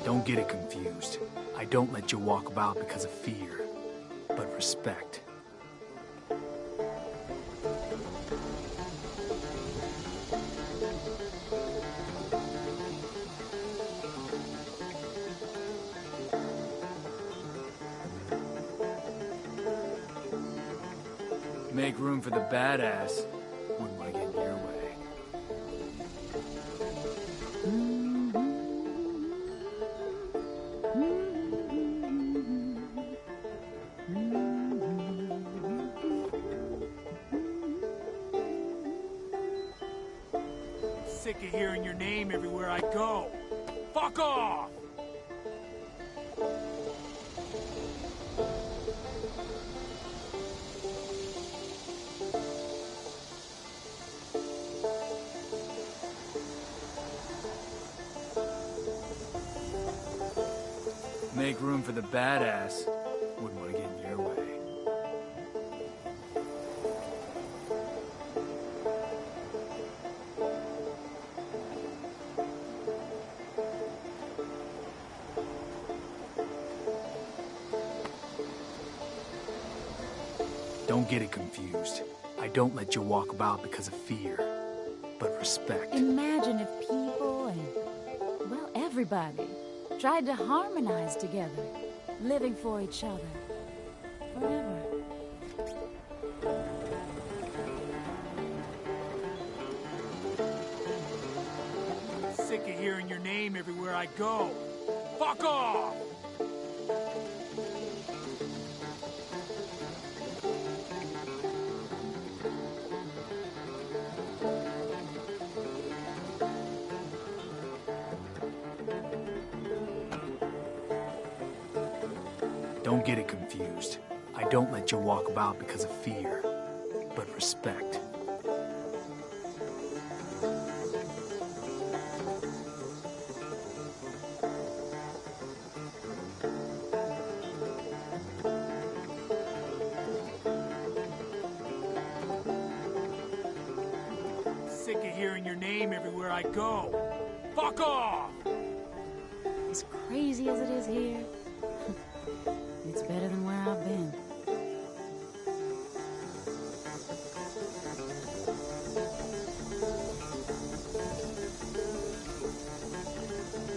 Don't get it confused. I don't let you walk about because of fear, but respect. Make room for the badass. Wouldn't want to get in your way. Sick of hearing your name everywhere I go. Fuck off! Make room for the badass. Wouldn't want to get in your way. Don't get it confused. I don't let you walk about because of fear, but respect. Imagine if people and, well, everybody tried to harmonize together, living for each other forever. Sick of hearing your name everywhere I go. Fuck off! Don't get it confused. I don't let you walk about because of fear, but respect. Sick of hearing your name everywhere I go. Fuck off! As crazy as it is here, it's better than where I've been.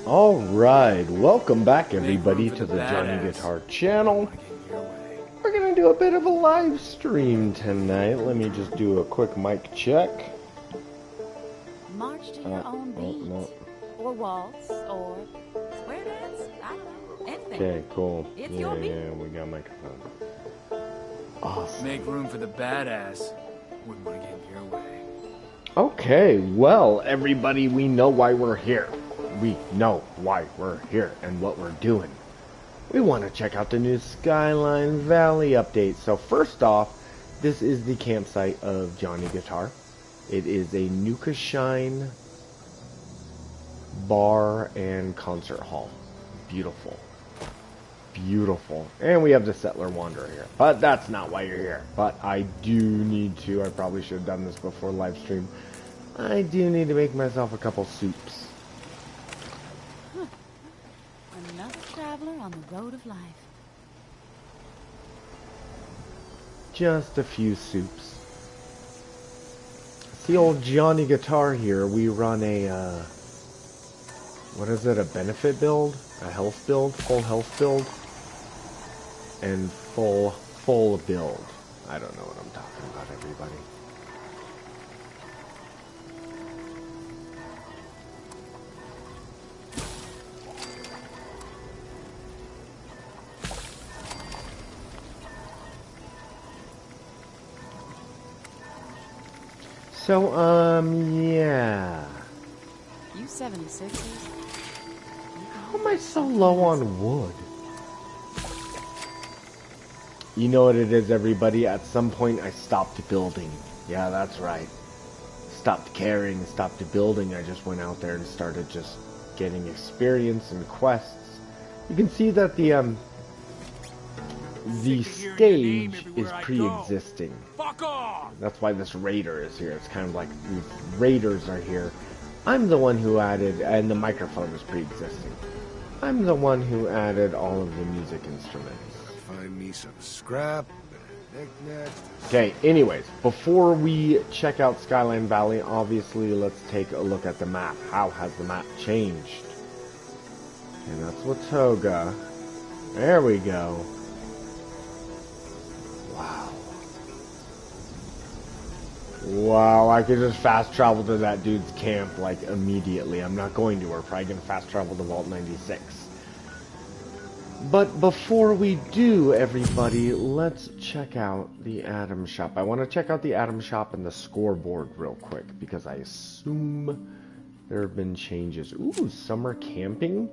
Alright, welcome back everybody to the Johnny Guitar channel. We're gonna do a bit of a live stream tonight. Let me just do a quick mic check. March to your own beat, or waltz, or square dance, I don't know, anything. Okay, cool. It's your beat. Yeah, we got a microphone. Awesome. Make room for the badass. Wouldn't want to get in your way. Okay, well, everybody, we know why we're here. We know why we're here and what we're doing. We want to check out the new Skyline Valley update. So first off, this is the campsite of Johnny Guitar. It is a Nuka Shine bar and concert hall. Beautiful. Beautiful. And we have the Settler Wanderer here. But that's not why you're here. But I do need to, I probably should have done this before live stream. I do need to make myself a couple soups. Another traveler on the road of life. Just a few soups. It's the old Johnny Guitar here. We run a, what is it, a benefit build? A health build? Full health build? And full build. I don't know what I'm talking about, everybody. So, yeah. You 76ers? How am I so low on wood? You know what it is, everybody? At some point, I stopped building. Yeah, that's right. Stopped caring, stopped building. I just went out there and started just getting experience and quests. You can see that the stage is pre-existing. That's why this raider is here. It's kind of like these raiders are here. I'm the one who added, and the microphone is pre-existing. I'm the one who added all of the music instruments. Find me some scrap, knickknacks. Okay, anyways, before we check out Skyline Valley, obviously let's take a look at the map. How has the map changed? And that's Watoga. There we go. Wow. Wow, I could just fast travel to that dude's camp, like, immediately. I'm not going to. We're probably going to fast travel to Vault 96. But before we do, everybody, let's check out the Atom Shop. I want to check out the Atom Shop and the scoreboard real quick, because I assume there have been changes. Ooh, summer camping?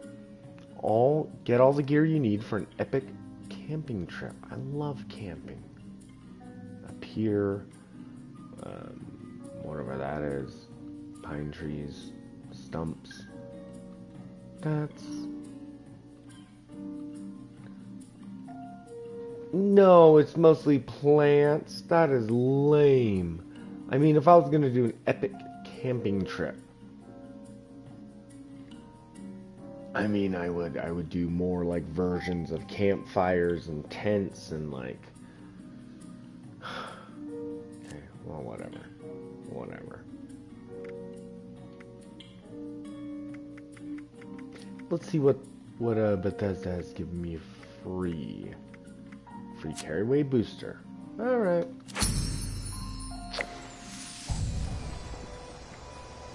Get all the gear you need for an epic camping trip. I love camping. Up here, whatever that is, pine trees, stumps. No, it's mostly plants. That is lame. I mean, if I was gonna do an epic camping trip, I mean, I would do more like versions of campfires and tents and like. Okay, well, whatever. Let's see what Bethesda has given me free carry-away booster. All right.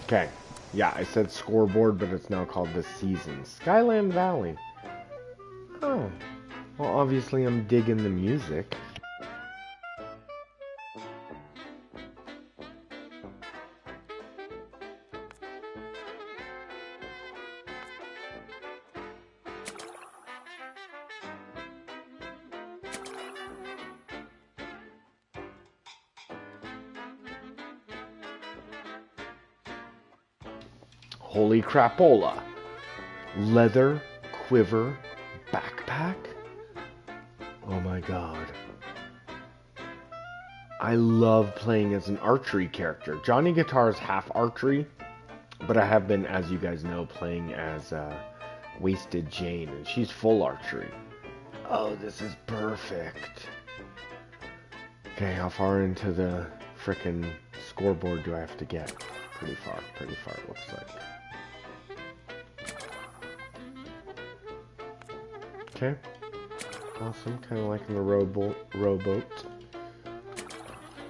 Okay. Yeah, I said scoreboard, but it's now called the season. Skyline Valley. Oh. Well, obviously I'm digging the music. Holy crapola. Leather quiver backpack? Oh my god. I love playing as an archery character. Johnny Guitar is half archery, but I have been, as you guys know, playing as Wasted Jane, and she's full archery. Oh, this is perfect. Okay, how far into the frickin' scoreboard do I have to get? Pretty far it looks like. Okay. Awesome, kind of liking the rowboat.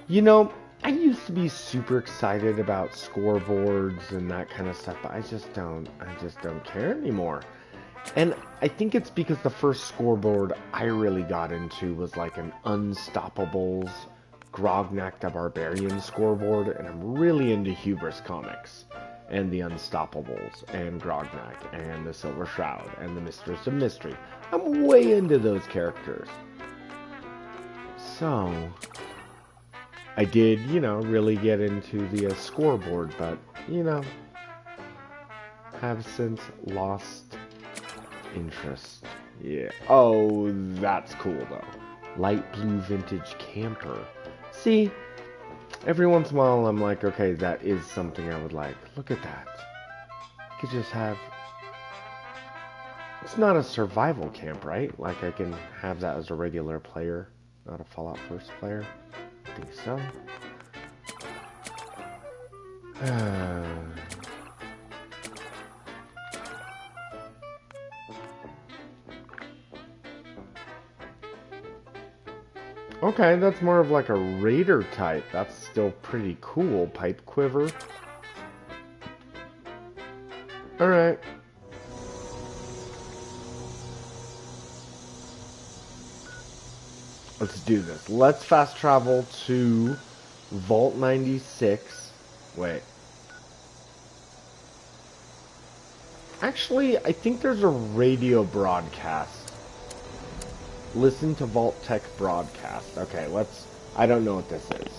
You know, I used to be super excited about scoreboards and that kind of stuff, but I just don't care anymore. And I think it's because the first scoreboard I really got into was like an Unstoppables Grognak the Barbarian scoreboard, and I'm really into Hubris comics and the Unstoppables and Grognak and the Silver Shroud and the Mistress of Mystery. I'm way into those characters. So I did, you know, really get into the scoreboard, but, you know, have since lost interest. Yeah. Oh, that's cool, though. Light blue vintage camper. See, every once in a while I'm like, okay, that is something I would like. Look at that. You could just have... It's not a survival camp, right? Like, I can have that as a regular player, not a Fallout First player. I think so. Okay, that's more of like a raider type. That's still pretty cool. Pipe quiver. Alright. Let's do this. Let's fast travel to Vault 96. Wait. Actually, I think there's a radio broadcast. Listen to Vault Tech broadcast. Okay, let's... I don't know what this is.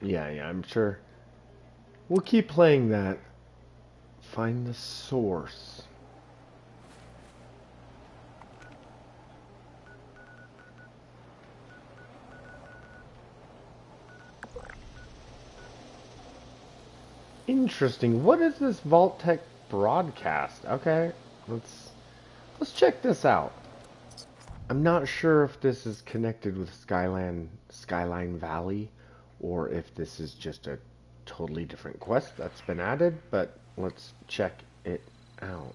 Yeah, I'm sure. We'll keep playing that. Find the source. Interesting. What is this Vault Tech broadcast? Okay, let's check this out. I'm not sure if this is connected with Skyline Valley, or if this is just a totally different quest that's been added, but let's check it out.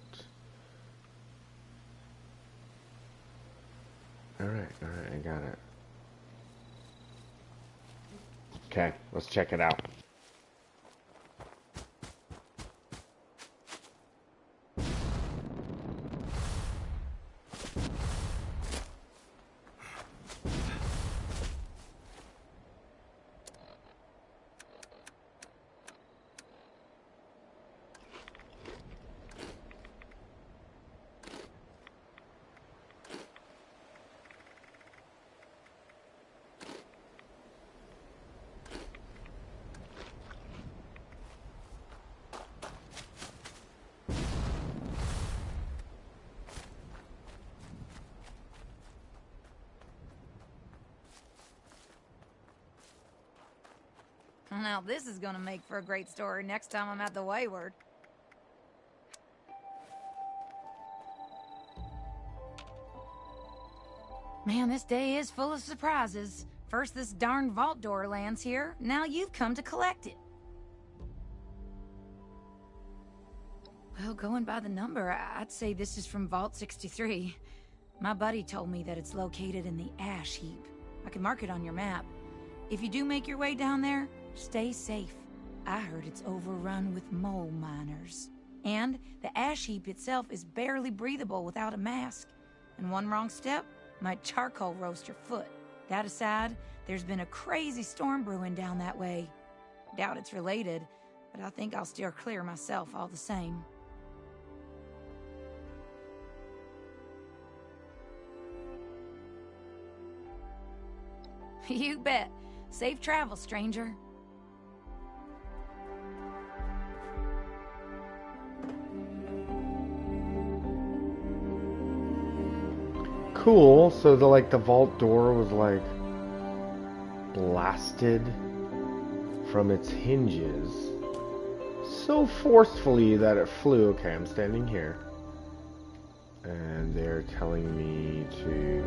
Alright, I got it. Okay, let's check it out. Now this is gonna make for a great story next time I'm at the Wayward. Man, this day is full of surprises. First this darn vault door lands here, now you've come to collect it. Well, going by the number, I'd say this is from Vault 63. My buddy told me that it's located in the ash heap. I can mark it on your map. If you do make your way down there, stay safe. I heard it's overrun with mole miners. And the ash heap itself is barely breathable without a mask. And one wrong step might charcoal roast your foot. That aside, there's been a crazy storm brewing down that way. Doubt it's related, but I think I'll steer clear myself all the same. You bet. Safe travel, stranger. Cool. So the vault door was like blasted from its hinges so forcefully that it flew. Okay, I'm standing here, and they're telling me to.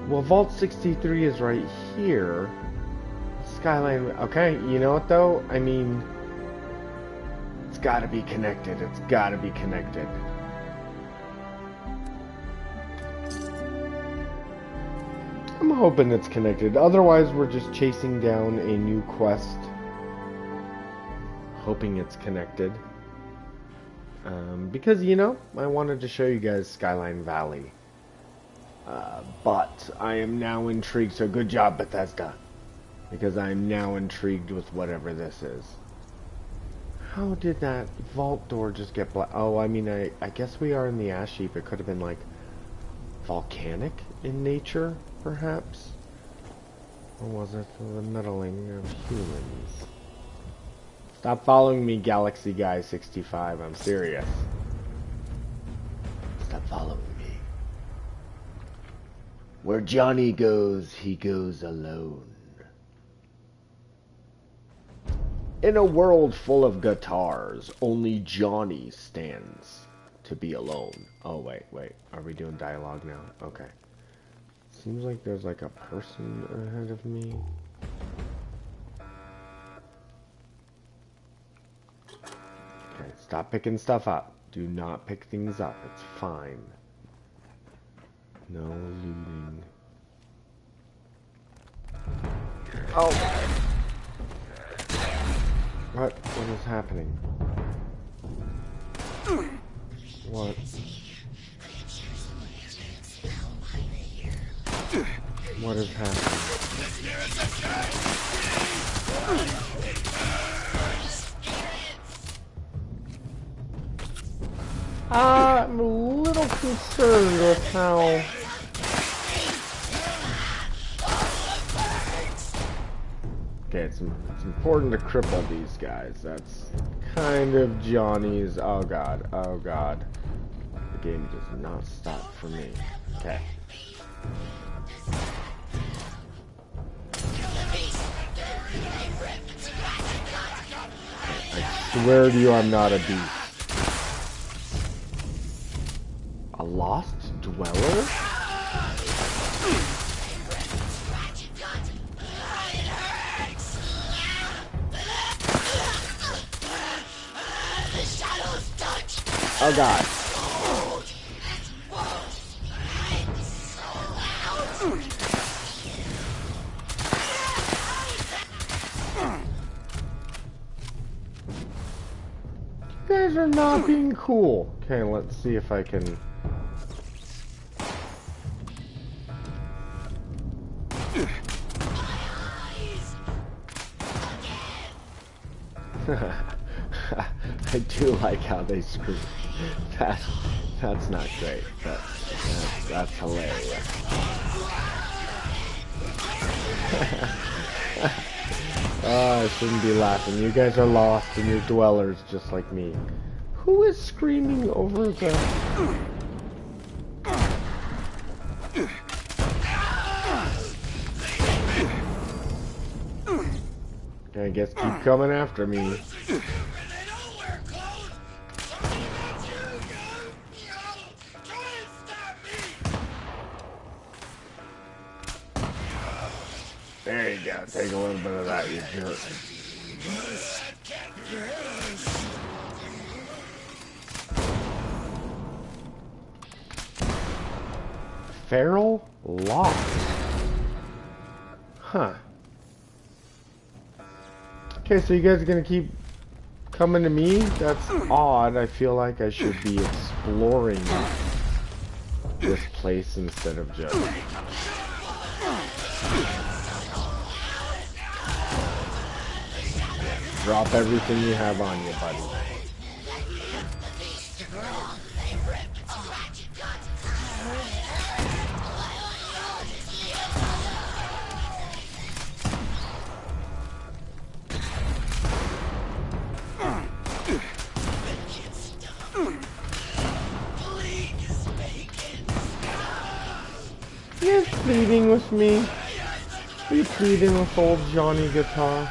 Well, Vault 63 is right here. Skyline. Okay, you know what though? I mean, it's gotta be connected. It's gotta be connected. I'm hoping it's connected. Otherwise, we're just chasing down a new quest. Hoping it's connected. Because, you know, I wanted to show you guys Skyline Valley. But I am now intrigued, so good job, Bethesda. Because I'm now intrigued with whatever this is. How did that vault door just get oh, I mean, I guess we are in the ash heap. It could have been, like, volcanic in nature, perhaps? Or was it the meddling of humans? Stop following me, Galaxy Guy 65. I'm serious. Stop following me. Where Johnny goes, he goes alone. In a world full of guitars, only Johnny stands to be alone. Oh, wait. Are we doing dialogue now? Okay. Seems like there's like a person ahead of me. Okay, stop picking stuff up. Do not pick things up. It's fine. No looting. Oh! What is happening? What? What is happening? I'm a little concerned with how Okay, it's important to cripple these guys. That's kind of Johnny's... Oh god, oh god. The game does not stop for me. Okay. I swear to you I'm not a beast. A lost dweller? Oh god. You guys are not being cool. Okay, let's see if I can... I do like how they scream. That's not great, but that's hilarious. Oh, I shouldn't be laughing. You guys are lost and you're dwellers just like me. Who is screaming over the... I guess keep coming after me. There you go. Take a little bit of that, you jerk. Feral lost. Huh. Okay, so you guys are gonna keep coming to me? That's odd. I feel like I should be exploring this place instead of just... Drop everything you have on you, buddy. You're pleading with me? Are you pleading with old Johnny Guitar?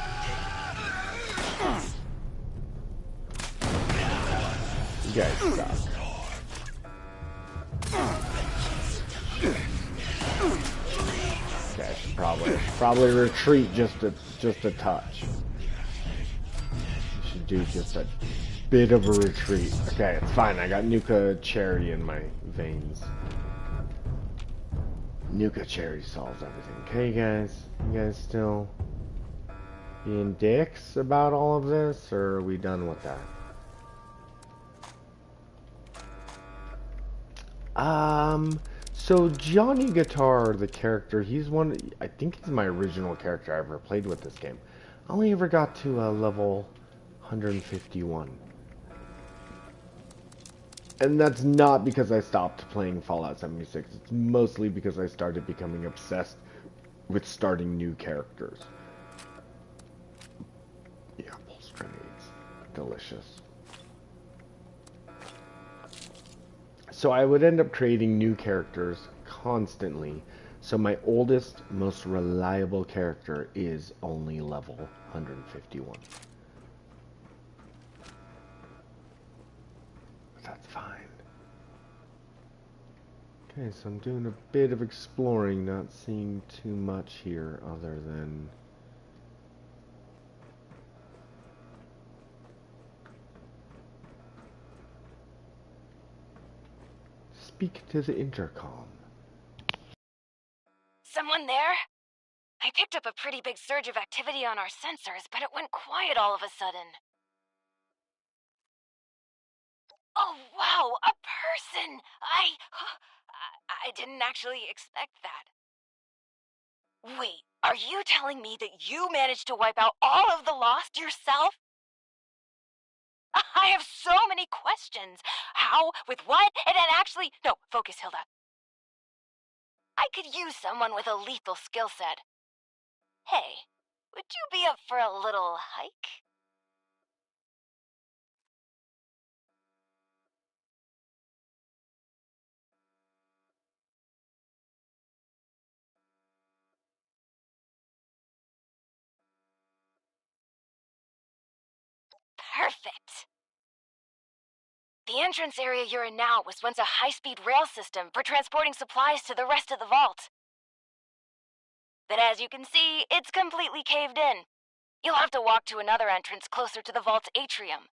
You guys suck. Okay, I should probably retreat just a touch. Should do just a bit of a retreat. Okay, it's fine. I got Nuka Cherry in my veins. Nuka Cherry solves everything. Okay, guys? You guys still being dicks about all of this, or are we done with that? So Johnny Guitar, the character, he's one, I think he's my original character I ever played with this game. I only ever got to level 151. And that's not because I stopped playing Fallout 76. It's mostly because I started becoming obsessed with starting new characters. Yeah, pulse grenades. Delicious. So I would end up creating new characters constantly. So my oldest, most reliable character is only level 151. That's fine. Okay, so I'm doing a bit of exploring, not seeing too much here other than... Speak to the intercom. Someone there? I picked up a pretty big surge of activity on our sensors, but it went quiet all of a sudden. Oh, wow, a person! I didn't actually expect that. Wait, are you telling me that you managed to wipe out all of the Lost yourself? I have so many questions. How? With what? And actually... No, focus, Hilda. I could use someone with a lethal skill set. Hey, Would you be up for a little hike? Perfect. The entrance area you're in now was once a high-speed rail system for transporting supplies to the rest of the vault. But as you can see, it's completely caved in. You'll have to walk to another entrance closer to the vault's atrium.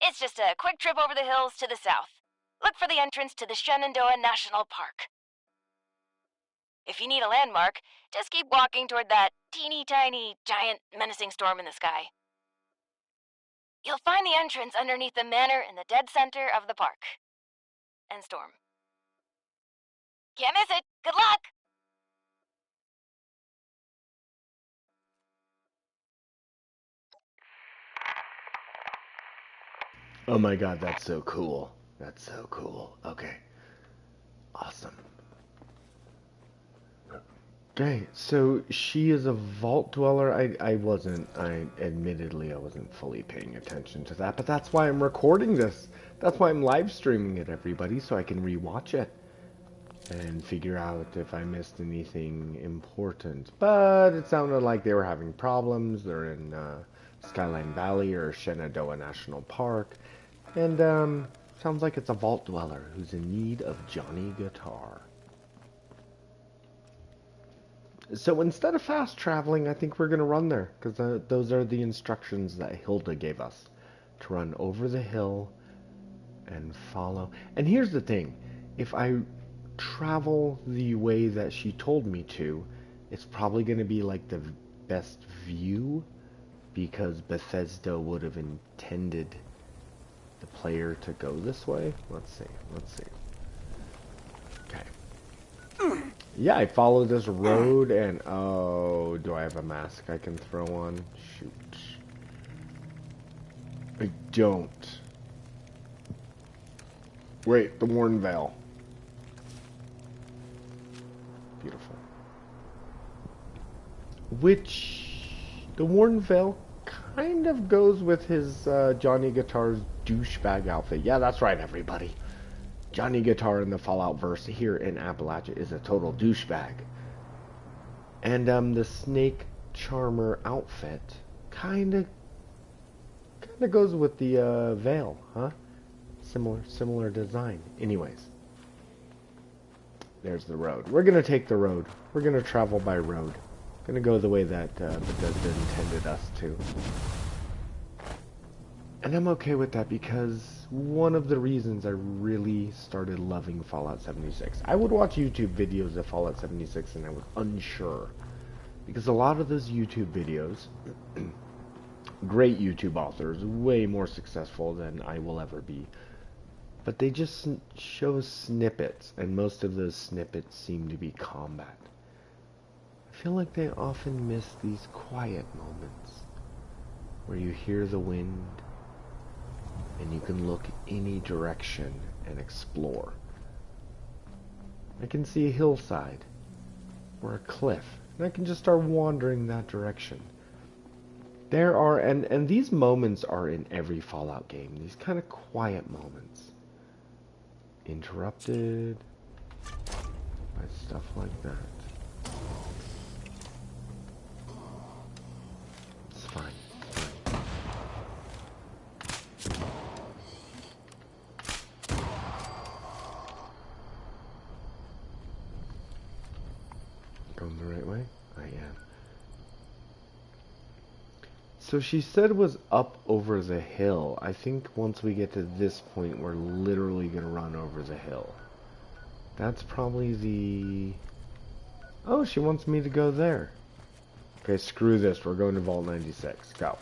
It's just a quick trip over the hills to the south. Look for the entrance to the Shenandoah National Park. If you need a landmark, just keep walking toward that teeny tiny, giant, menacing storm in the sky. You'll find the entrance underneath the manor in the dead center of the park. And storm. Can't miss it. Good luck! Oh my god, that's so cool. That's so cool. Okay. Awesome. Okay, so she is a vault dweller. Admittedly, I wasn't fully paying attention to that, but that's why I'm recording this. That's why I'm live streaming it, everybody, so I can rewatch it and figure out if I missed anything important. But it sounded like they were having problems. They're in Skyline Valley or Shenandoah National Park, and sounds like it's a vault dweller who's in need of Johnny Guitar. So instead of fast traveling, I think we're going to run there, because those are the instructions that Hilda gave us, to run over the hill and follow. And here's the thing, if I travel the way that she told me to, it's probably going to be like the best view, because Bethesda would have intended the player to go this way. Let's see. Okay. Yeah, I follow this road and... Oh, do I have a mask I can throw on? Shoot. I don't. Wait, the Worn Veil. Beautiful. Which... The Worn Veil kind of goes with his Johnny Guitar's douchebag outfit. Yeah, that's right, everybody. Johnny Guitar in the Fallout verse here in Appalachia is a total douchebag. And the Snake Charmer outfit kinda goes with the veil, huh? Similar design. Anyways. There's the road. We're gonna take the road. We're gonna travel by road. Gonna go the way that Bethesda intended us to. And I'm okay with that, because one of the reasons I really started loving Fallout 76. I would watch YouTube videos of Fallout 76 and I was unsure. Because a lot of those YouTube videos, great YouTube authors, way more successful than I will ever be. But they just show snippets, and most of those snippets seem to be combat. I feel like they often miss these quiet moments where you hear the wind and you can look any direction and explore. I can see a hillside or a cliff, and I can just start wandering that direction. There are, and these moments are in every Fallout game, these kind of quiet moments. Interrupted by stuff like that. It's fine. Going the right way? I am. So she said it was up over the hill. I think once we get to this point, we're literally going to run over the hill. That's probably the... Oh, she wants me to go there. Okay, screw this. We're going to Vault 96. Go.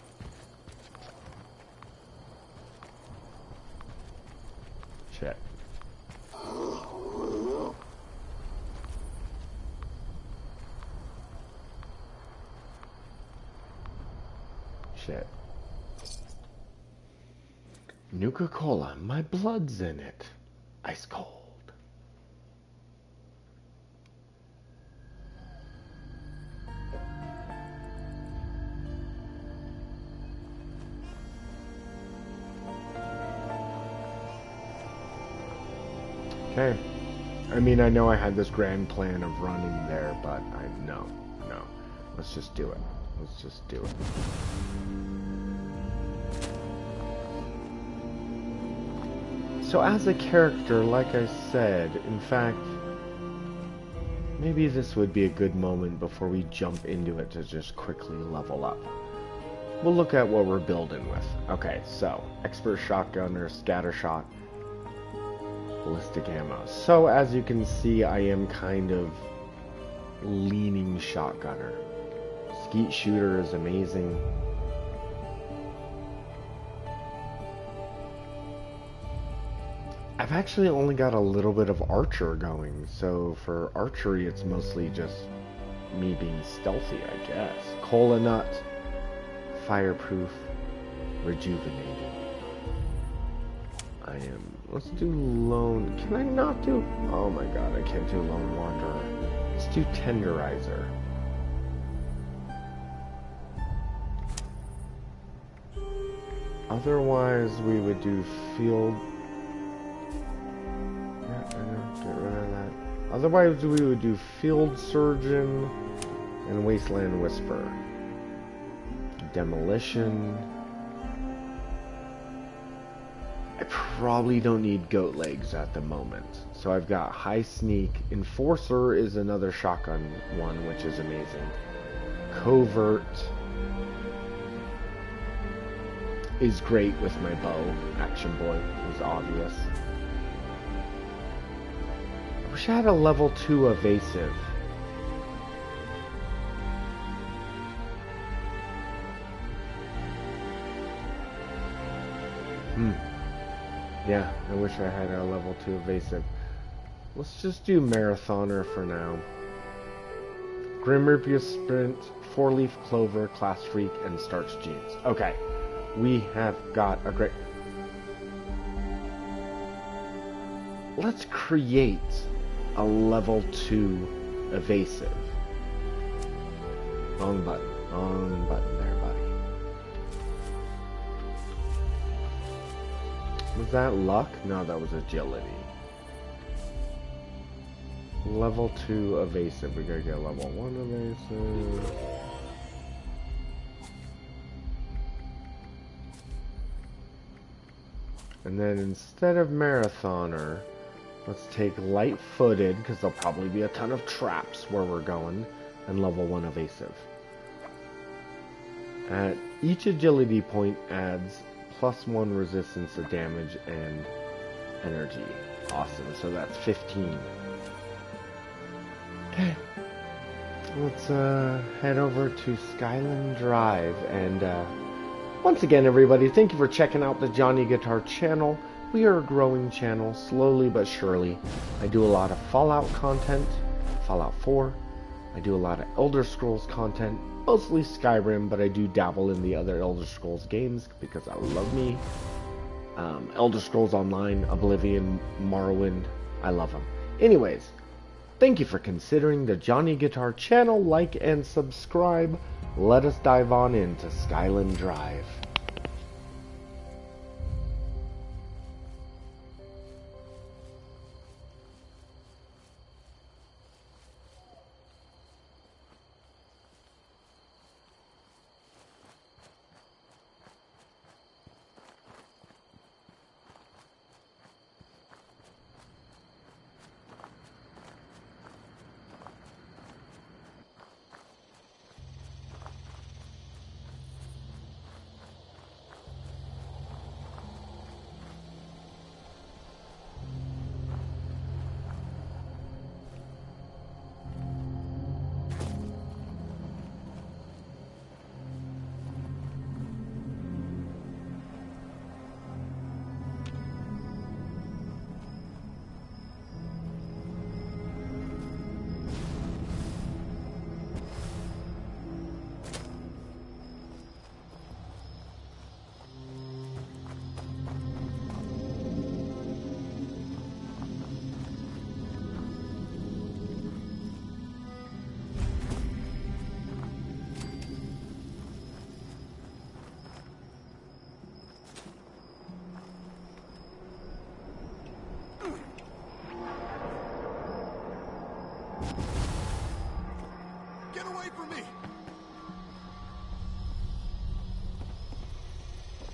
Shit. Shit. Nuka-Cola. My blood's in it. Ice cold. Okay. I mean, I know I had this grand plan of running there, but no. Let's just do it. Let's just do it. So as a character, like I said, in fact, maybe this would be a good moment before we jump into it to just quickly level up. We'll look at what we're building with. Okay, so, expert shotgunner, scatter shot, ballistic ammo. So as you can see, I am kind of leaning shotgunner. Skeet shooter is amazing. I've actually only got a little bit of archer going, so for archery it's mostly just me being stealthy, I guess. Cola nut, fireproof, rejuvenated. Let's do lone. Can I not do? Oh my god, I can't do lone wanderer. Let's do tenderizer. Otherwise we would do field. Get rid of that. Otherwise we would do field surgeon and wasteland whisper. Demolition. I probably don't need goat legs at the moment. So I've got high sneak. Enforcer is another shotgun one, which is amazing. Covert is great with my bow. Action boy is obvious. I wish I had a level 2 evasive. Yeah, I wish I had a level 2 evasive. Let's just do marathoner for now. Grim Reaper Sprint, 4-leaf clover, class freak, and starch jeans. Okay, we have got a great... Let's create a level 2 evasive. Wrong button there, buddy. Was that luck? No, that was agility. Level 2 evasive. We gotta get level 1 evasive. And then instead of marathoner, let's take light-footed, because there'll probably be a ton of traps where we're going, and level 1 evasive. At each agility point adds +1 resistance to damage and energy. Awesome, so that's 15. Okay. Let's head over to Skyline Drive, and once again everybody, thank you for checking out the Johnny Guitar channel. We are a growing channel, slowly but surely. I do a lot of Fallout content, Fallout 4. I do a lot of Elder Scrolls content, mostly Skyrim, but I do dabble in the other Elder Scrolls games because I love me. Elder Scrolls Online, Oblivion, Morrowind, I love them. Anyways, thank you for considering the Johnny Guitar channel. Like and subscribe. Let us dive on into Skyline Drive.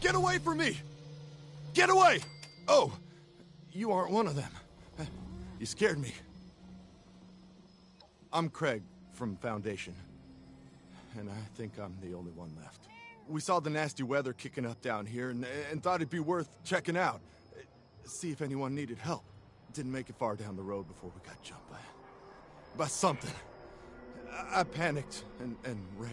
Get away from me! Get away! Oh, you aren't one of them. You scared me. I'm Craig from Foundation, and I think I'm the only one left. We saw the nasty weather kicking up down here and thought it'd be worth checking out. See if anyone needed help. Didn't make it far down the road before we got jumped by something. I panicked and ran.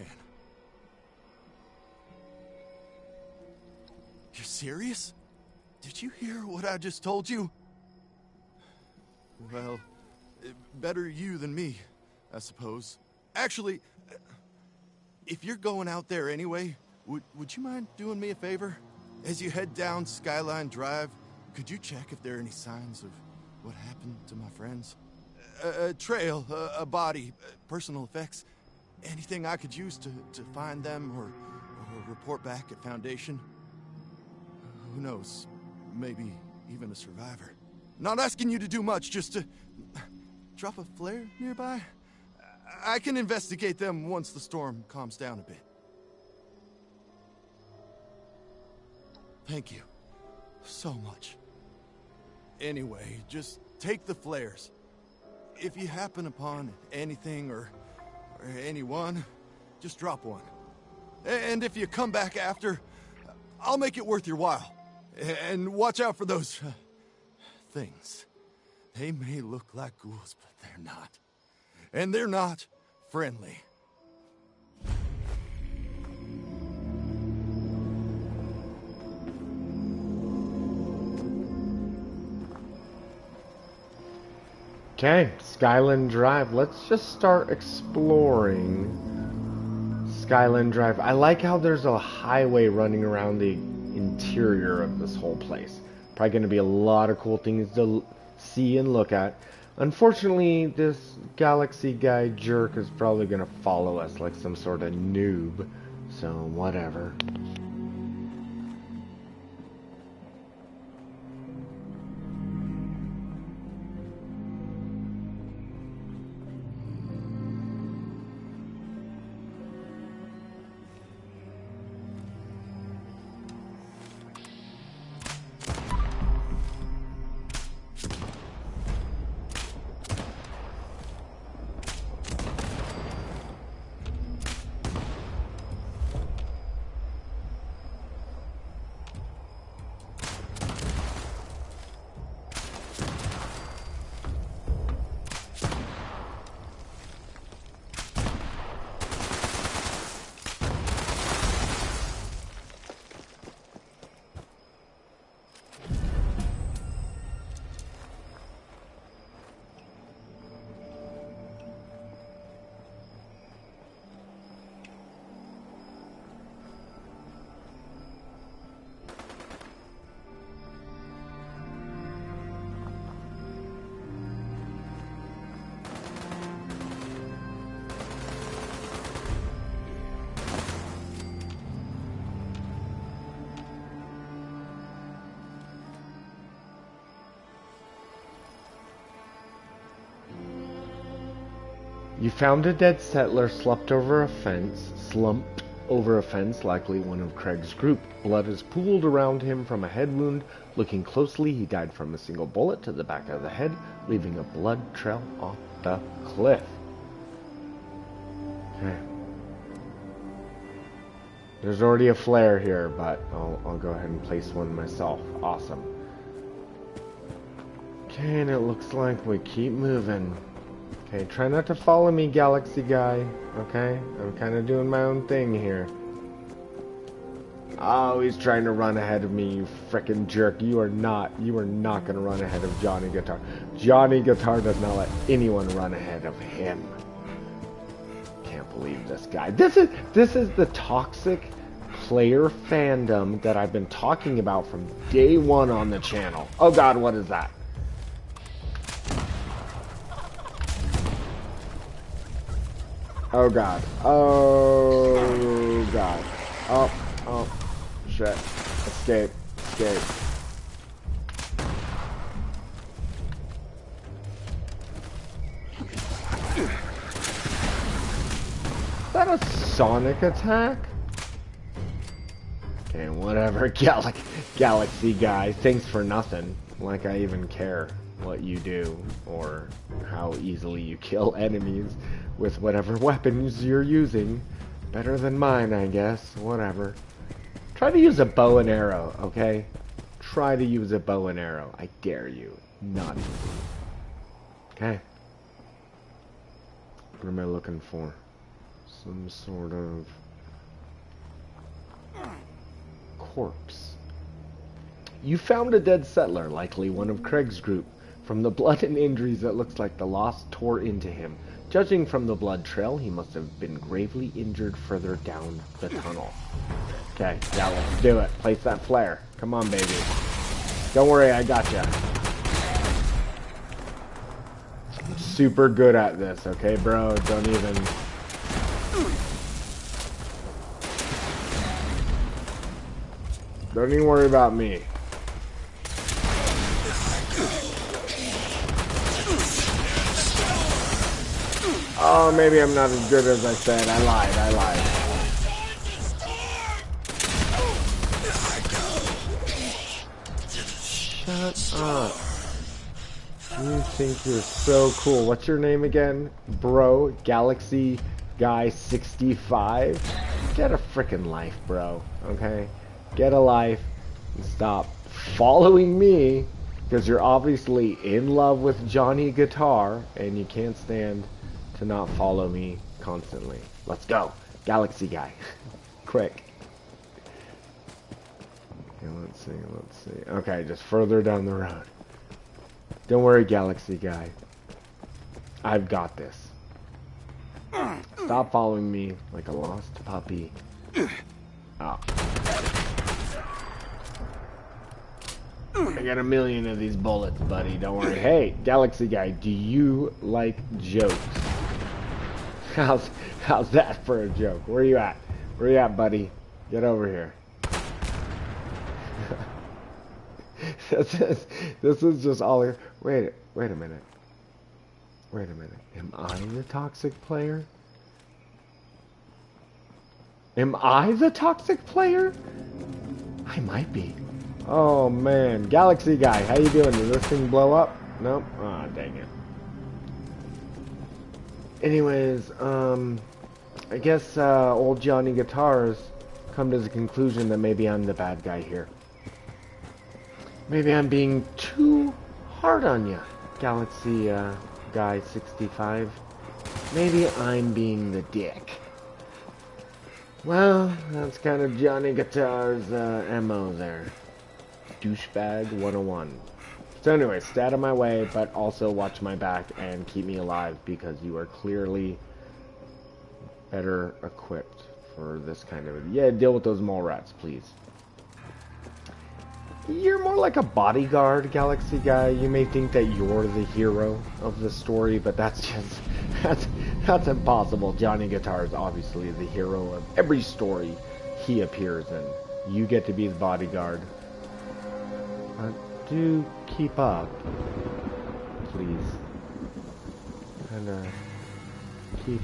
You're serious? Did you hear what I just told you? Well, better you than me, I suppose. Actually, if you're going out there anyway, would you mind doing me a favor? As you head down Skyline Drive, could you check if there are any signs of what happened to my friends? A trail, a body, personal effects, anything I could use to find them or report back at Foundation? Who knows, maybe even a survivor. Not asking you to do much, just to drop a flare nearby. I can investigate them once the storm calms down a bit. Thank you so much. Anyway, just take the flares. If you happen upon anything or anyone, just drop one. And if you come back after, I'll make it worth your while. And watch out for those things. They may look like ghouls, but they're not. And they're not friendly. Okay, Skyline Drive. Let's just start exploring Skyline Drive. I like how there's a highway running around the interior of this whole place. Probably going to be a lot of cool things to see and look at. Unfortunately, this Galaxy guy jerk is probably going to follow us like some sort of noob. So, whatever. You found a dead settler slumped over a fence, likely one of Craig's group. Blood is pooled around him from a head wound. Looking closely, he died from a single bullet to the back of the head, leaving a blood trail off the cliff. Okay. There's already a flare here, but I'll go ahead and place one myself. Awesome. Okay, and it looks like we keep moving. Okay, try not to follow me, Galaxy guy. Okay? I'm kind of doing my own thing here. Oh, he's trying to run ahead of me, you frickin' jerk. You are not gonna run ahead of Johnny Guitar. Johnny Guitar does not let anyone run ahead of him. Can't believe this guy. This is the toxic player fandom that I've been talking about from day one on the channel. Oh god, what is that? Oh god. Oh god. Oh shit. Escape. Escape. Is that a sonic attack? And whatever, Galaxy guy, thanks for nothing. Like I even care what you do, or how easily you kill enemies with whatever weapons you're using. Better than mine, I guess. Whatever. Try to use a bow and arrow, okay? Try to use a bow and arrow. I dare you. Not easy. Okay. What am I looking for? Some sort of corpse. You found a dead settler, likely one of Craig's group. From the blood and injuries, it looks like the loss tore into him. Judging from the blood trail, he must have been gravely injured further down the tunnel. Okay, yeah, let's do it. Place that flare. Come on, baby. Don't worry, I gotcha. I'm super good at this, okay, bro? Don't even... Don't even worry about me. Oh, maybe I'm not as good as I said. I lied. Shut up. You think you're so cool. What's your name again? Bro, Galaxy Guy 65? Get a frickin' life, bro. Okay? Get a life and stop following me, because you're obviously in love with Johnny Guitar and you can't stand to not follow me constantly. Let's go, Galaxy Guy. Quick. Okay, let's see. Okay, just further down the road. Don't worry, Galaxy Guy. I've got this. Stop following me like a lost puppy. Oh. I got a million of these bullets, buddy. Don't worry. Hey, Galaxy Guy, do you like jokes? How's that for a joke? Where you at? Where you at, buddy? Get over here. This is just all here. Wait a minute. Am I the toxic player? Am I the toxic player? I might be. Oh man, Galaxy Guy, how you doing? Did this thing blow up? Nope. Ah, dang it. Anyways, I guess old Johnny Guitars come to the conclusion that maybe I'm the bad guy here. Maybe I'm being too hard on you, Galaxy Guy 65. Maybe I'm being the dick. Well, that's kind of Johnny Guitar's MO there. Douchebag 101. So anyway, stay out of my way, but also watch my back and keep me alive, because you are clearly better equipped for this kind of... Yeah, deal with those mole rats, please. You're more like a bodyguard, Galaxy Guy. You may think that you're the hero of the story, but that's just... That's impossible. Johnny Guitar is obviously the hero of every story he appears in. You get to be his bodyguard. Do keep up, please. And keep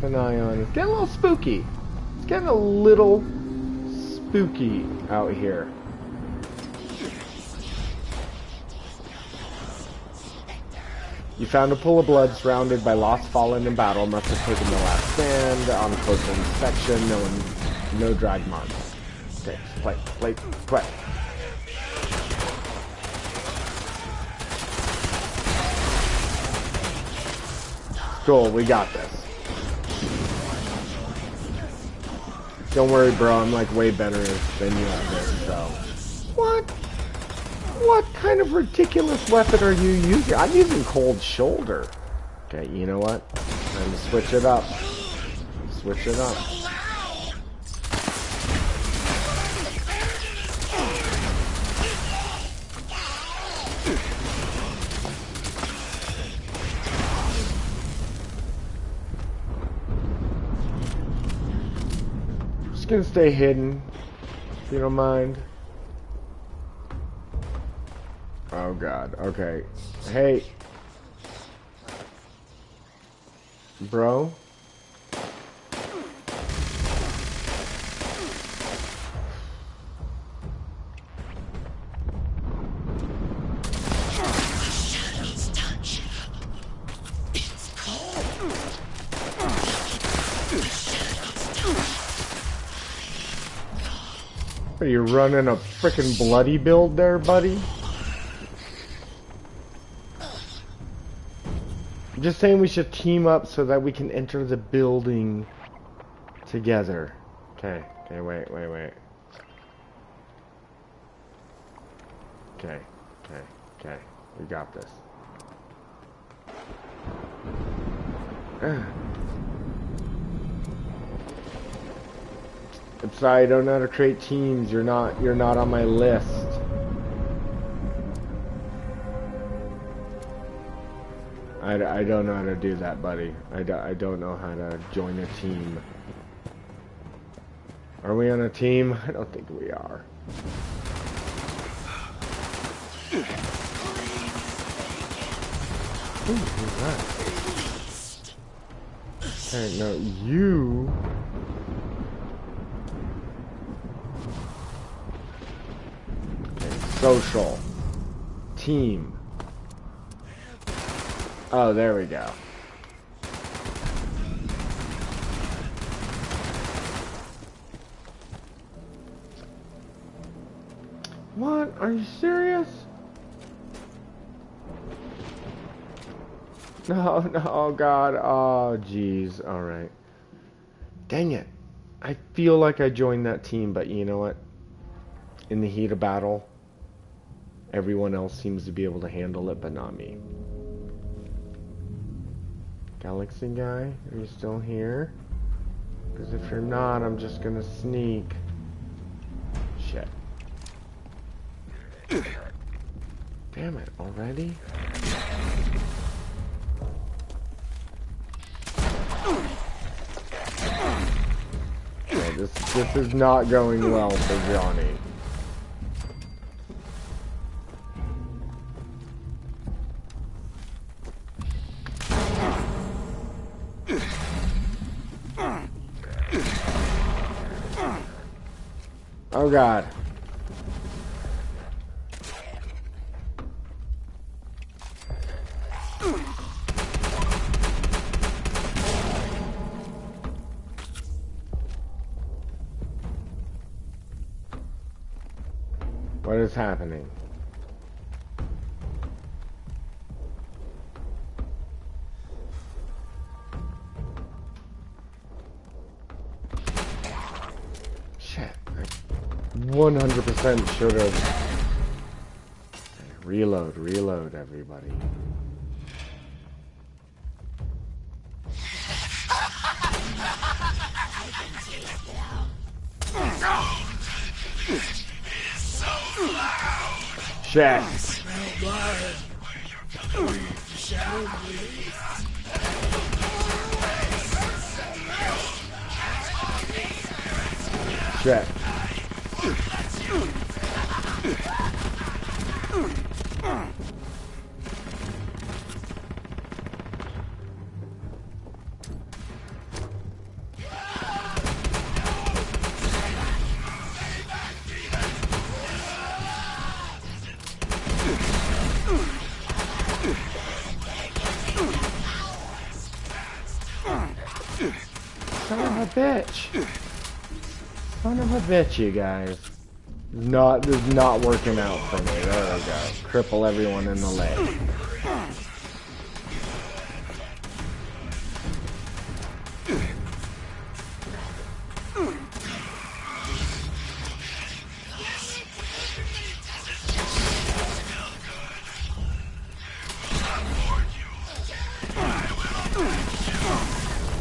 an eye on it. It's getting a little spooky. It's getting a little spooky out here. You found a pool of blood surrounded by lost fallen in battle. Must have taken the last stand. On closer inspection, no drag marks. Okay, plate, quick. Cool, we got this. Don't worry, bro. I'm like way better than you at this, so. What kind of ridiculous weapon are you using? I'm using Cold Shoulder. Okay, you know what? Time to switch it up. Switch it up. Just gonna stay hidden, if you don't mind. Oh god, okay. Hey. Bro? Are you running a frickin' bloody build there, buddy? I'm just saying we should team up so that we can enter the building together. Okay, wait. Okay, we got this. I'm sorry, I don't know how to create teams. You're not on my list. I don't know how to do that, buddy. I don't know how to join a team. Are we on a team? I don't think we are. Ooh, who's that? Okay, no, you... Okay, social. Team. Oh, there we go. What? Are you serious? No, oh God, oh jeez, alright. Dang it. I feel like I joined that team, but you know what? In the heat of battle, everyone else seems to be able to handle it, but not me. Galaxy guy, are you still here? Because if you're not, I'm just gonna sneak. Shit. Damn it, already? Yeah, this is not going well for Johnny. Oh God. What is happening? Shit. 100% should have. Reload, everybody. Shit. Shit. Son of a bitch. Son of a bitch, you guys. This is not working out for me. There we go. Cripple everyone in the leg.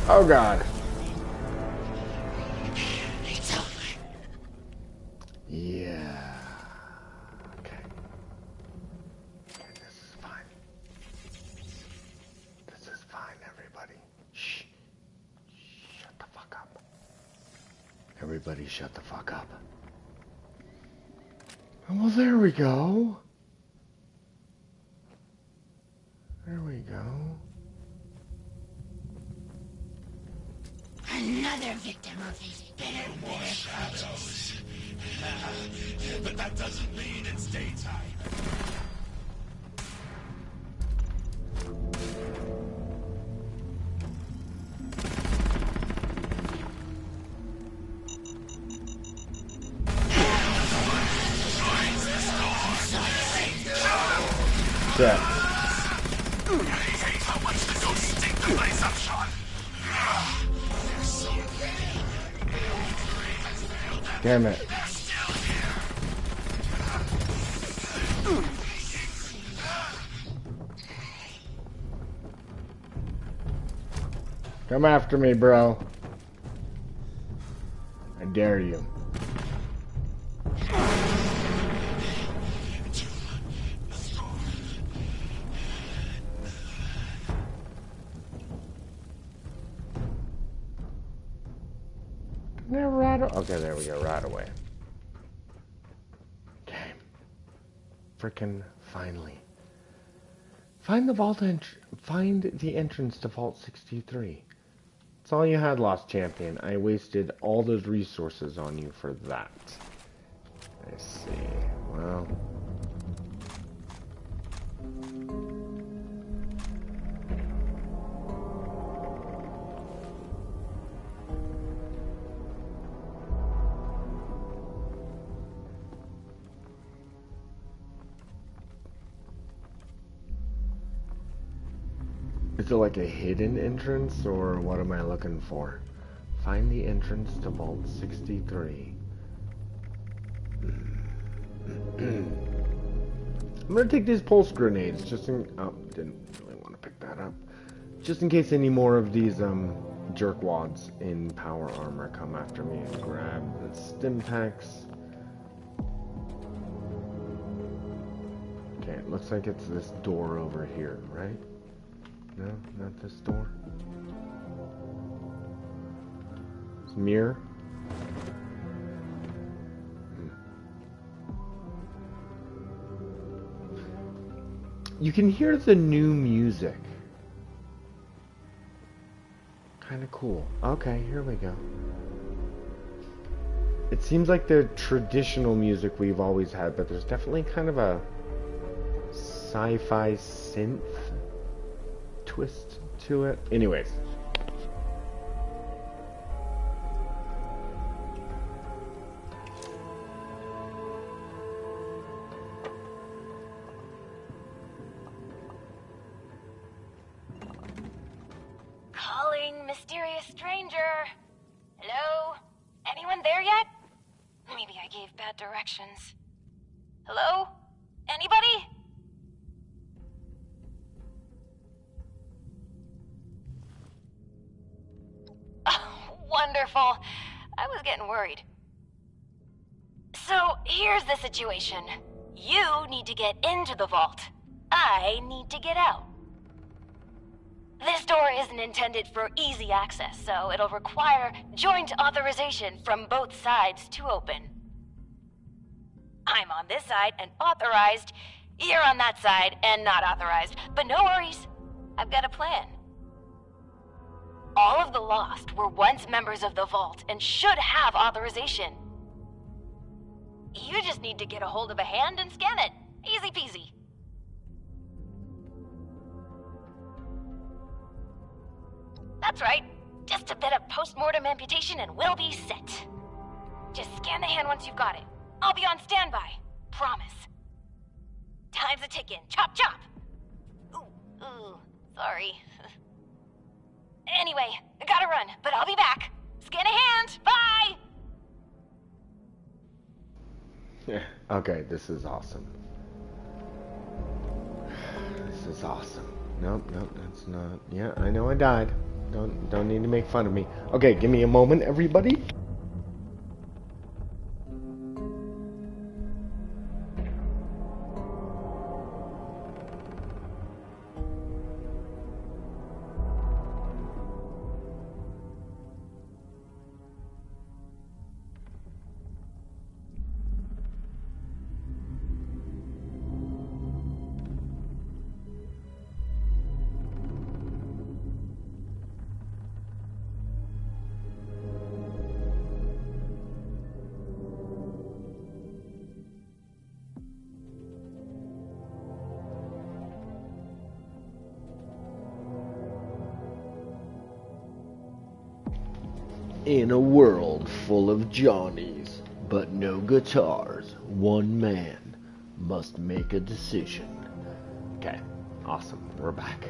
Oh God. Yeah. Okay. Okay, this is fine. This is fine, everybody. Shh. Shut the fuck up. Everybody shut the fuck up. Well, there we go. There we go. Another victim of these bitter shadows. But that doesn't mean it's daytime. shit. How much to go stink the place up, Sean? Damn it. Come after me, bro. I dare you. Never right away. Okay, there we go. Right away. Okay. Frickin' finally. Find the vault find the entrance to Vault 63. That's all you had, Lost Champion. I wasted all those resources on you for that. I see. Well. Is it like a hidden entrance, or what am I looking for? Find the entrance to Vault 63. I'm gonna take these pulse grenades, just in... Oh, didn't really want to pick that up. Just in case any more of these, jerkwads in power armor come after me, and grab the stim packs. Okay, it looks like it's this door over here, right? No, not this door. It's a mirror. You can hear the new music. Kind of cool. Okay, here we go. It seems like the traditional music we've always had, but there's definitely kind of a sci-fi synth twist to it. Anyways. Calling mysterious stranger. Hello? Anyone there yet? Maybe I gave bad directions. Hello? Anybody? Wonderful. I was getting worried. So, here's the situation. You need to get into the vault. I need to get out. This door isn't intended for easy access, so it'll require joint authorization from both sides to open. I'm on this side and authorized. You're on that side and not authorized. But no worries. I've got a plan. All of the Lost were once members of the Vault and should have authorization. You just need to get a hold of a hand and scan it. Easy peasy. That's right. Just a bit of post-mortem amputation and we'll be set. Just scan the hand once you've got it. I'll be on standby. Promise. Time's a ticking. Chop, chop. Ooh, sorry. Anyway, I gotta run, but I'll be back. Scan a hand. Bye! Yeah, okay, this is awesome. This is awesome. Nope, that's not... Yeah, I know I died. Don't need to make fun of me. Okay, give me a moment, everybody. In a world full of Johnnies, but no guitars, one man must make a decision. Okay, awesome. We're back.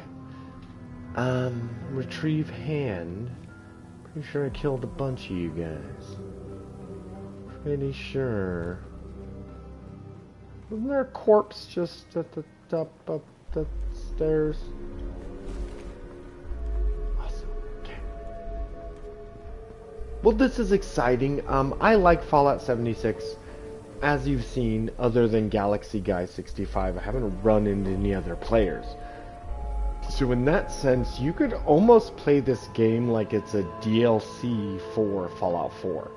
Retrieve hand. Pretty sure I killed a bunch of you guys. Pretty sure. Wasn't there a corpse just at the top of the stairs? Awesome. Okay. Well, this is exciting. I like Fallout 76. As you've seen, other than Galaxy Guy 65, I haven't run into any other players. So in that sense, you could almost play this game like it's a DLC for Fallout 4.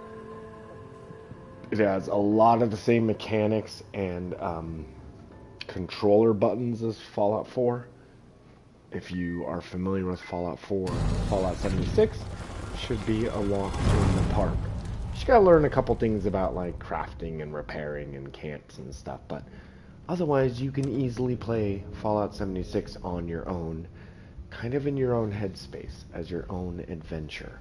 It has a lot of the same mechanics and controller buttons as Fallout 4. If you are familiar with Fallout 4, Fallout 76 should be a walk in the park. You just gotta learn a couple things about like crafting and repairing and camps and stuff, but otherwise you can easily play Fallout 76 on your own, kind of in your own headspace, as your own adventure.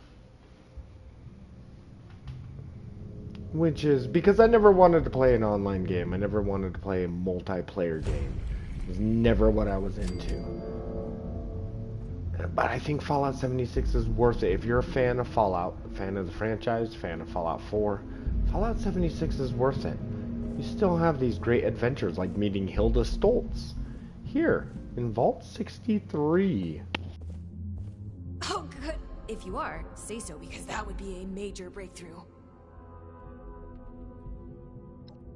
Which is because I never wanted to play an online game. I never wanted to play a multiplayer game. It was never what I was into. But I think Fallout 76 is worth it. If you're a fan of Fallout, a fan of the franchise, fan of Fallout 4, Fallout 76 is worth it. You still have these great adventures like meeting Hilda Stoltz here in Vault 63. Oh, good. If you are, say so, because that would be a major breakthrough.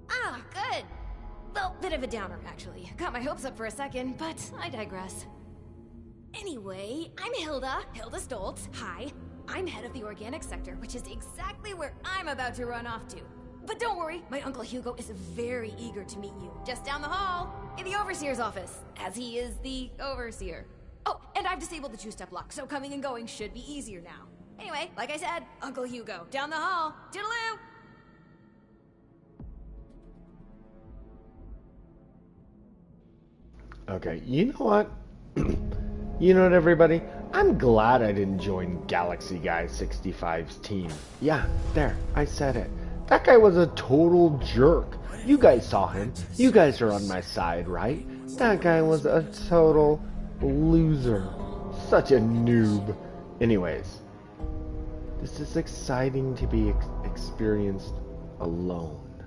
Ah, good. Well, bit of a downer, actually. Got my hopes up for a second, but I digress. Anyway, I'm Hilda Stoltz. Hi. I'm head of the organic sector, which is exactly where I'm about to run off to. But don't worry, my Uncle Hugo is very eager to meet you. Just down the hall, in the Overseer's office, as he is the Overseer. Oh, and I've disabled the two-step lock, so coming and going should be easier now. Anyway, like I said, Uncle Hugo, down the hall. Toodaloo! Okay, you know what? You know what, everybody? I'm glad I didn't join Galaxy Guy 65's team. Yeah, there, I said it. That guy was a total jerk. You guys saw him. You guys are on my side, right? That guy was a total loser. Such a noob. Anyways, this is exciting to be experienced alone.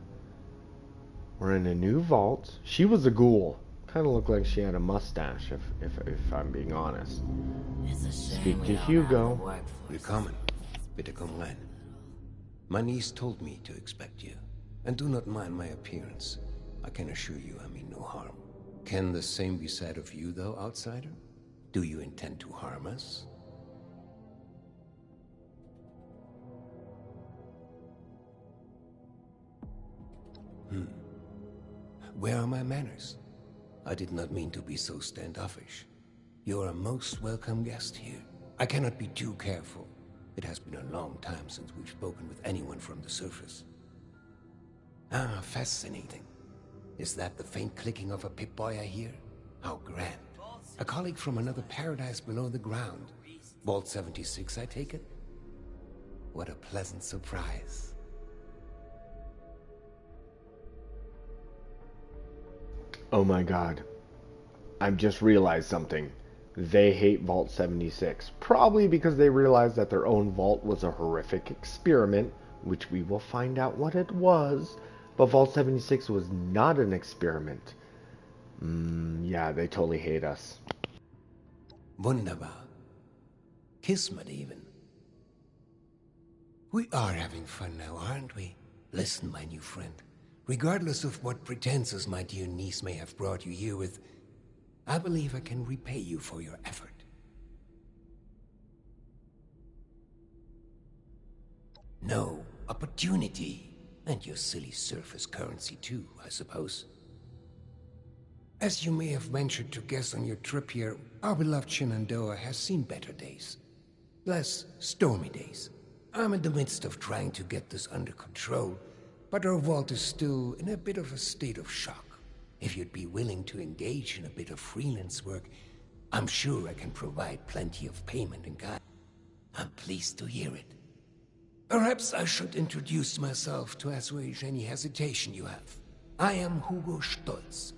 We're in a new vault. She was a ghoul. Kind of looked like she had a mustache, if I'm being honest. Speak to Hugo. You're coming. Bitte komm rein. My niece told me to expect you. And do not mind my appearance. I can assure you I mean no harm. Can the same be said of you, though, outsider? Do you intend to harm us? Where are my manners? I did not mean to be so standoffish. You're a most welcome guest here. I cannot be too careful. It has been a long time since we've spoken with anyone from the surface. Ah, fascinating. Is that the faint clicking of a Pip-Boy I hear? How grand. A colleague from another paradise below the ground. Vault 76, I take it? What a pleasant surprise. Oh my god. I've just realized something. They hate Vault 76. Probably because they realized that their own vault was a horrific experiment, which we will find out what it was. But Vault 76 was not an experiment. Yeah, they totally hate us. Wunderbar. Kismet even. We are having fun now, aren't we? Listen, my new friend. Regardless of what pretenses my dear niece may have brought you here with, I believe I can repay you for your effort. No, opportunity. And your silly surface currency too, I suppose. As you may have ventured to guess on your trip here, our beloved Shenandoah has seen better days. Less stormy days. I'm in the midst of trying to get this under control, but our vault is still in a bit of a state of shock. If you'd be willing to engage in a bit of freelance work, I'm sure I can provide plenty of payment and guidance. I'm pleased to hear it. Perhaps I should introduce myself to assuage any hesitation you have. I am Hugo Stoltz,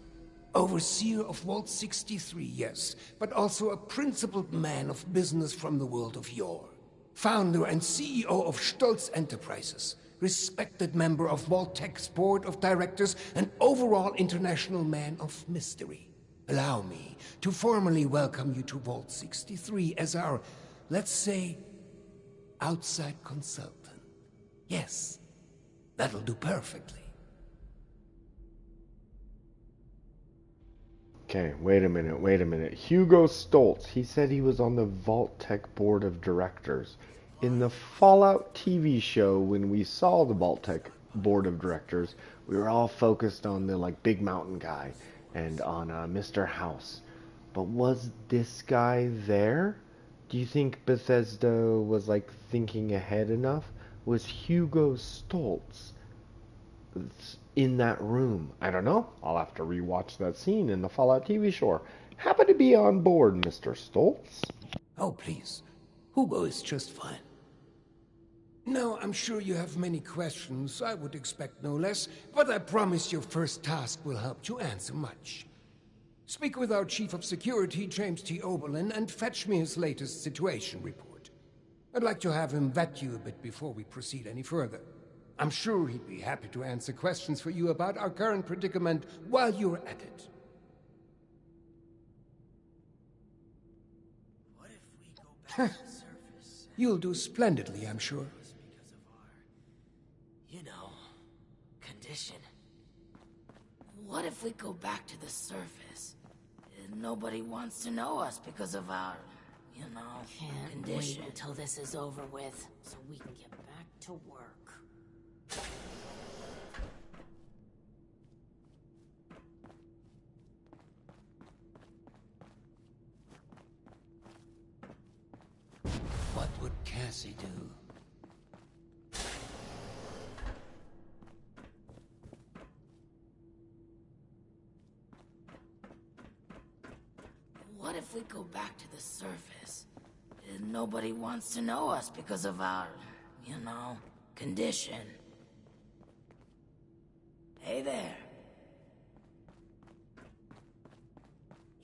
Overseer of Vault 63, yes, but also a principled man of business from the world of yore. Founder and CEO of Stolz Enterprises, respected member of Vault-Tech's board of directors, and overall international man of mystery. Allow me to formally welcome you to Vault 63 as our, let's say, outside consultant. Yes, that'll do perfectly. Okay, wait a minute. Hugo Stoltz, he said he was on the Vault-Tec board of directors. In the Fallout TV show, when we saw the Vault-Tec board of directors, we were all focused on the, like, big mountain guy and on Mr. House. But was this guy there? Do you think Bethesda was, like, thinking ahead enough? Was Hugo Stoltz in that room? I don't know. I'll have to rewatch that scene in the Fallout TV show. Happen to be on board, Mr. Stoltz? Oh, please. Hugo is just fine. Now, I'm sure you have many questions. I would expect no less, but I promise your first task will help to answer much. Speak with our Chief of Security, James T. Oberlin, and fetch me his latest situation report. I'd like to have him vet you a bit before we proceed any further. I'm sure he'd be happy to answer questions for you about our current predicament while you're at it. What if we go back to the surface? You'll do splendidly, I'm sure. Because of our, you know, condition. What if we go back to the surface? Nobody wants to know us because of our, you know, condition. Wait until this is over with, so we can get back to work. What would Cassie do? What if we go back to the surface? Nobody wants to know us because of our, you know, condition. Hey there.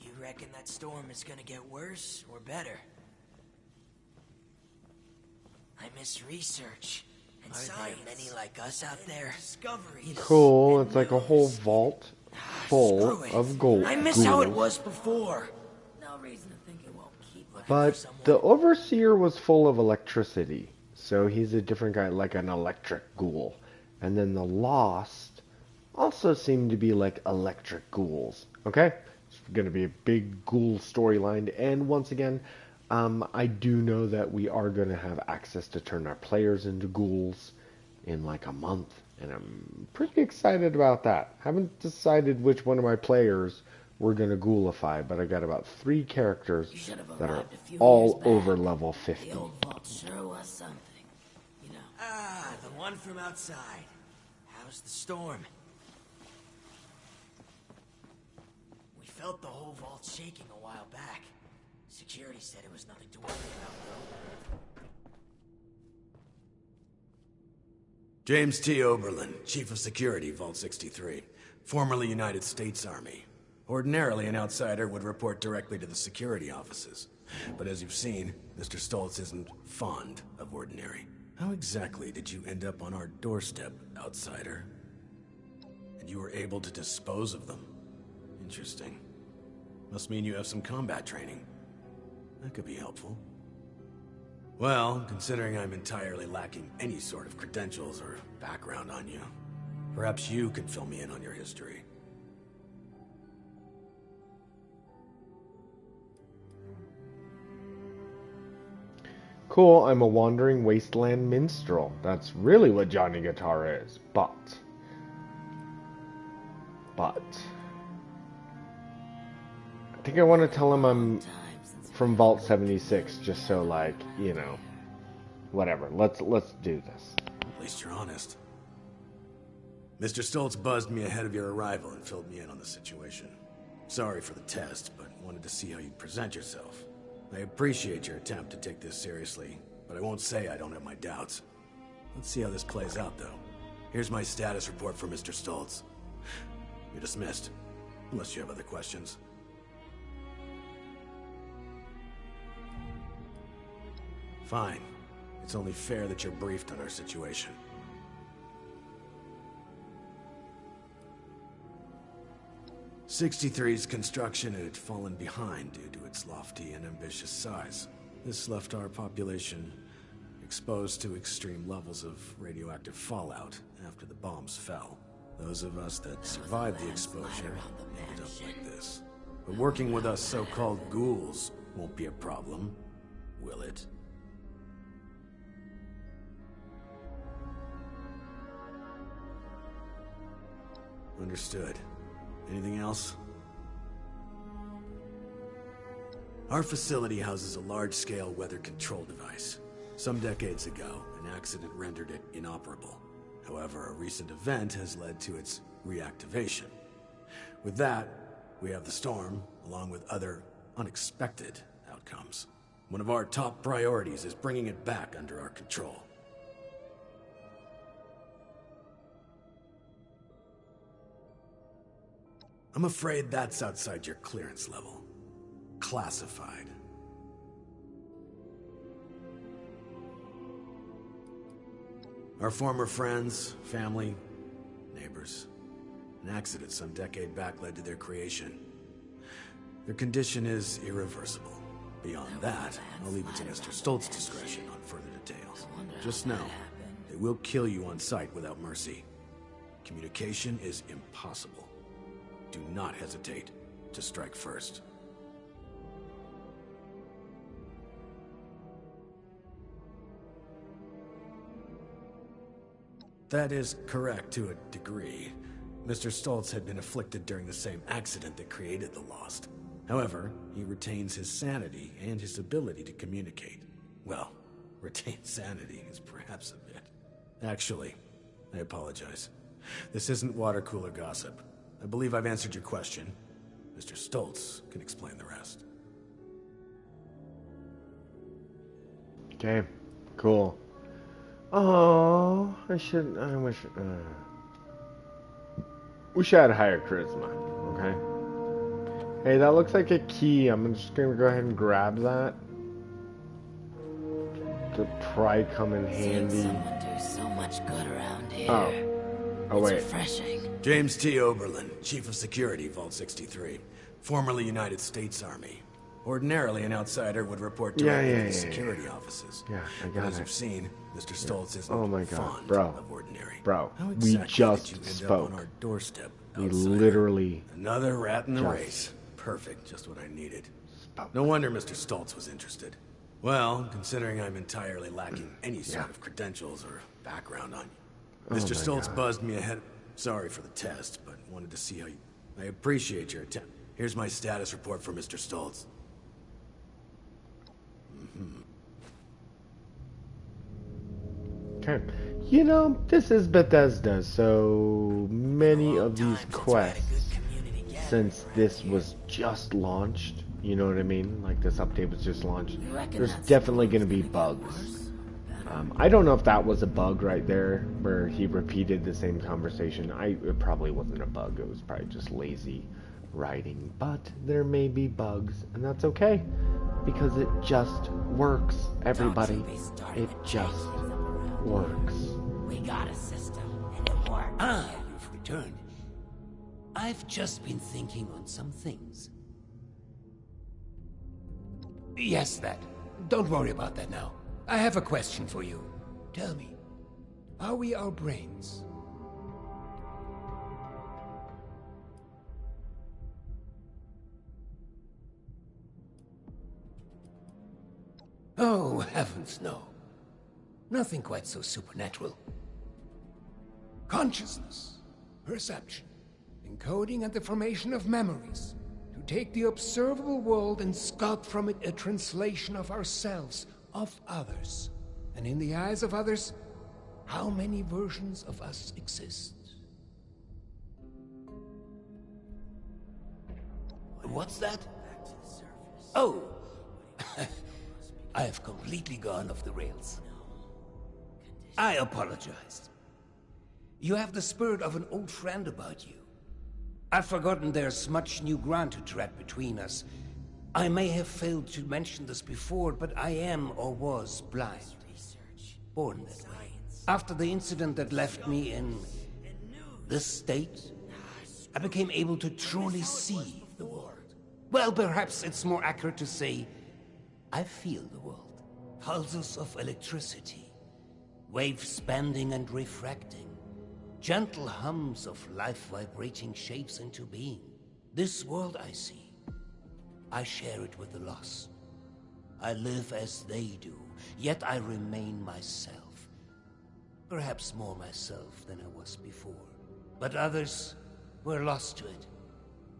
You reckon that storm is gonna get worse or better? I miss research and science. Are there many like us out there? Discoveries. Cool, it's like a whole vault full of gold. I miss how it was before. No reason to think it won't keep looking for But someone. the Overseer was full of electricity, so he's a different guy, like an electric ghoul. And then the Lost also seem to be like electric ghouls. Okay? It's going to be a big ghoul storyline. And once again, I do know that we are going to have access to turn our players into ghouls in like a month. And I'm pretty excited about that. Haven't decided which one of my players we're going to ghoulify, but I got about 3 characters that are all over level 50. The old vault sure was something, you know. Ah, the one from outside. How's the storm? We felt the whole vault shaking a while back. Security said it was nothing to worry about, though. James T. Oberlin, Chief of Security, Vault 63. Formerly United States Army. Ordinarily, an outsider would report directly to the security offices. But as you've seen, Mr. Stoltz isn't fond of ordinary. How exactly did you end up on our doorstep, outsider? And you were able to dispose of them? Interesting. Must mean you have some combat training. That could be helpful. Well, considering I'm entirely lacking any sort of credentials or background on you, perhaps you could fill me in on your history. Cool, I'm a wandering wasteland minstrel. That's really what Johnny Guitar is. But I think I want to tell him I'm from Vault 76, just so, like, you know, whatever. Let's do this. At least you're honest. Mr. Stoltz buzzed me ahead of your arrival and filled me in on the situation. Sorry for the test, but wanted to see how you'd present yourself. I appreciate your attempt to take this seriously, but I won't say I don't have my doubts. Let's see how this plays out, though. Here's my status report for Mr. Stoltz. You're dismissed. Unless you have other questions. Fine. It's only fair that you're briefed on our situation. '63's construction had fallen behind due to its lofty and ambitious size. This left our population exposed to extreme levels of radioactive fallout after the bombs fell. Those of us that survived the exposure ended up like this. But working with us so-called ghouls won't be a problem, will it? Understood. Anything else? Our facility houses a large-scale weather control device. Some decades ago, an accident rendered it inoperable. However, a recent event has led to its reactivation. With that, we have the storm, along with other unexpected outcomes. One of our top priorities is bringing it back under our control. I'm afraid that's outside your clearance level. Classified. Our former friends, family, neighbors. An accident some decade back led to their creation. Their condition is irreversible. Beyond that, I'll leave it to Mr. Stoltz's discretion on further details. Just know, they will kill you on sight without mercy. Communication is impossible. Do not hesitate to strike first. That is correct to a degree. Mr. Stoltz had been afflicted during the same accident that created the Lost. However, he retains his sanity and his ability to communicate. Well, retain sanity is perhaps a bit. Actually, I apologize. This isn't water cooler gossip. I believe I've answered your question. Mr. Stoltz can explain the rest. Okay, cool. Oh, I wish, wish I had higher charisma, okay? Hey, that looks like a key. I'm just gonna go ahead and grab that. Could probably come in handy. Someone do so much good around here. Oh wait. It's refreshing. James T. Oberlin, Chief of Security, Vault 63. Formerly United States Army. Ordinarily, an outsider would report directly to the security offices. Yeah, I got but as it. you've seen, Mr. Stoltz isn't Oh my God, fond bro. of ordinary. Bro, How we exactly just did you end spoke. up on our doorstep, We outsider? literally Another rat in the just race. Perfect, just what I needed. spoke. No wonder Mr. Stoltz was interested. Well, considering I'm entirely lacking any sort of credentials or background on you. Mr. Stoltz buzzed me ahead. Sorry for the test, but wanted to see how you... I appreciate your attempt. Here's my status report for Mr. Stoltz. Okay. You know, this is Bethesda, so many of these quests, since this was just launched, you know what I mean? Like, this update was just launched, there's definitely going to be bugs. I don't know if that was a bug right there, where he repeated the same conversation. It probably wasn't a bug, it was probably just lazy writing. But there may be bugs, and that's okay, because it just works, everybody. It just works. We got a system, and it works. Ah, you've returned. I've just been thinking on some things. Yes, that. Don't worry about that now. I have a question for you. Tell me, are we our brains? Oh, heavens, no. Nothing quite so supernatural. Consciousness, perception, encoding and the formation of memories, to take the observable world and sculpt from it a translation of ourselves, of others. And in the eyes of others, how many versions of us exist? What's that? Oh, I have completely gone off the rails. I apologize. You have the spirit of an old friend about you. I've forgotten there's much new ground to tread between us. I may have failed to mention this before, but I am or was blind. Born that way. After the incident that left me in this state, I became able to truly see the world. Well, perhaps it's more accurate to say, I feel the world. Pulses of electricity, waves bending and refracting, gentle hums of life vibrating shapes into being. This world I see, I share it with the lost. I live as they do, yet I remain myself. Perhaps more myself than I was before. But others were lost to it,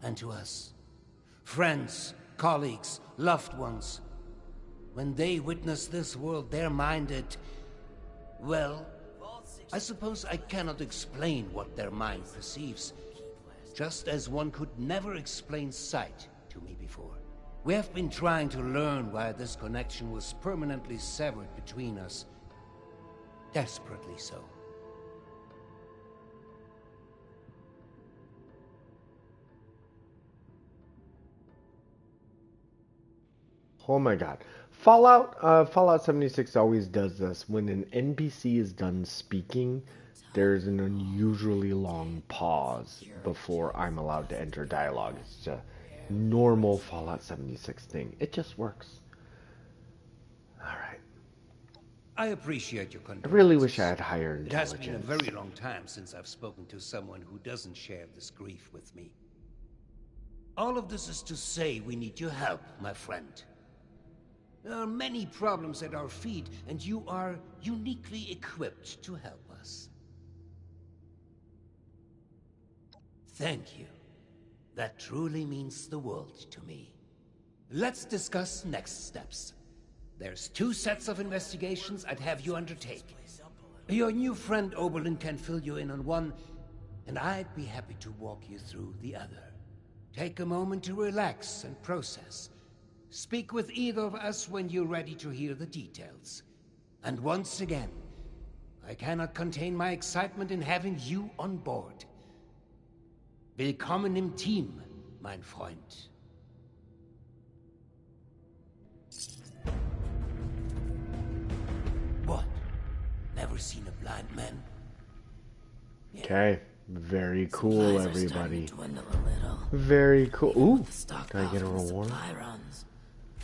and to us. Friends, colleagues, loved ones. When they witness this world, they're minded, well, I suppose I cannot explain what their mind perceives, just as one could never explain sight to me before. We have been trying to learn why this connection was permanently severed between us. Desperately so. Oh my god. Fallout 76 always does this. When an NPC is done speaking, there's an unusually long pause before I'm allowed to enter dialogue. It's a normal Fallout 76 thing. It just works. Alright. I appreciate your I condolences. really wish I had higher It has intelligence. been a very long time since I've spoken to someone who doesn't share this grief with me. All of this is to say we need your help, my friend. There are many problems at our feet, and you are uniquely equipped to help us. Thank you. That truly means the world to me. Let's discuss next steps. There's 2 sets of investigations I'd have you undertake. Your new friend Oberlin can fill you in on one, and I'd be happy to walk you through the other. Take a moment to relax and process. Speak with either of us when you're ready to hear the details. And once again, I cannot contain my excitement in having you on board. Willkommen im Team, mein Freund. What? Never seen a blind man? Okay. Very cool, everybody. Dwindle a little. Very cool. Ooh, The stock can I get a from the reward? supply runs,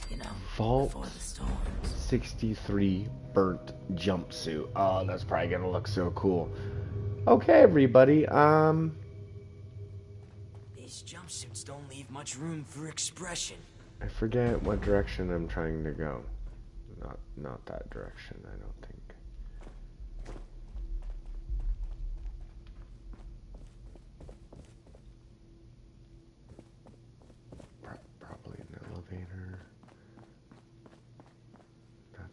you know, Vault before the storms. 63 burnt jumpsuit. Oh, that's probably gonna look so cool. Okay, everybody. These jumpsuits don't leave much room for expression. I forget what direction I'm trying to go. Not that direction, I don't think. Probably an elevator.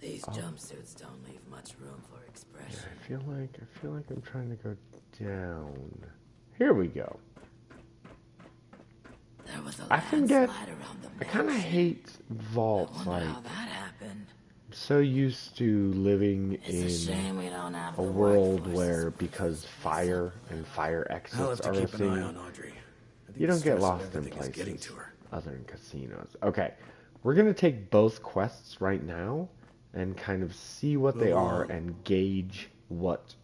These jumpsuits don't leave much room for Yeah, expression. I feel like I'm trying to go down. Here we go. There was a I forget. landslide around the I kind of mansion. hate I vaults. wonder Like, how that happened. I'm so used to living It's a in shame we don't have a the world workforce where, to because participate fire and fire I'll exits have to are a keep an eye thing, on Audrey. I think you the don't get stress of lost in everything is getting places to her. other than casinos. Okay, we're gonna take both quests right now and kind of see what they are and gauge what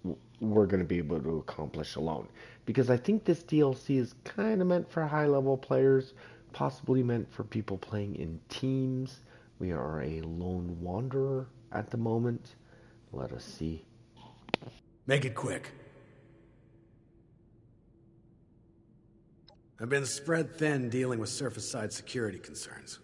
we're gonna be able to accomplish alone. Because I think this DLC is kind of meant for high-level players, possibly meant for people playing in teams. We are a lone wanderer at the moment. Let us see. Make it quick. I've been spread thin dealing with surface-side security concerns.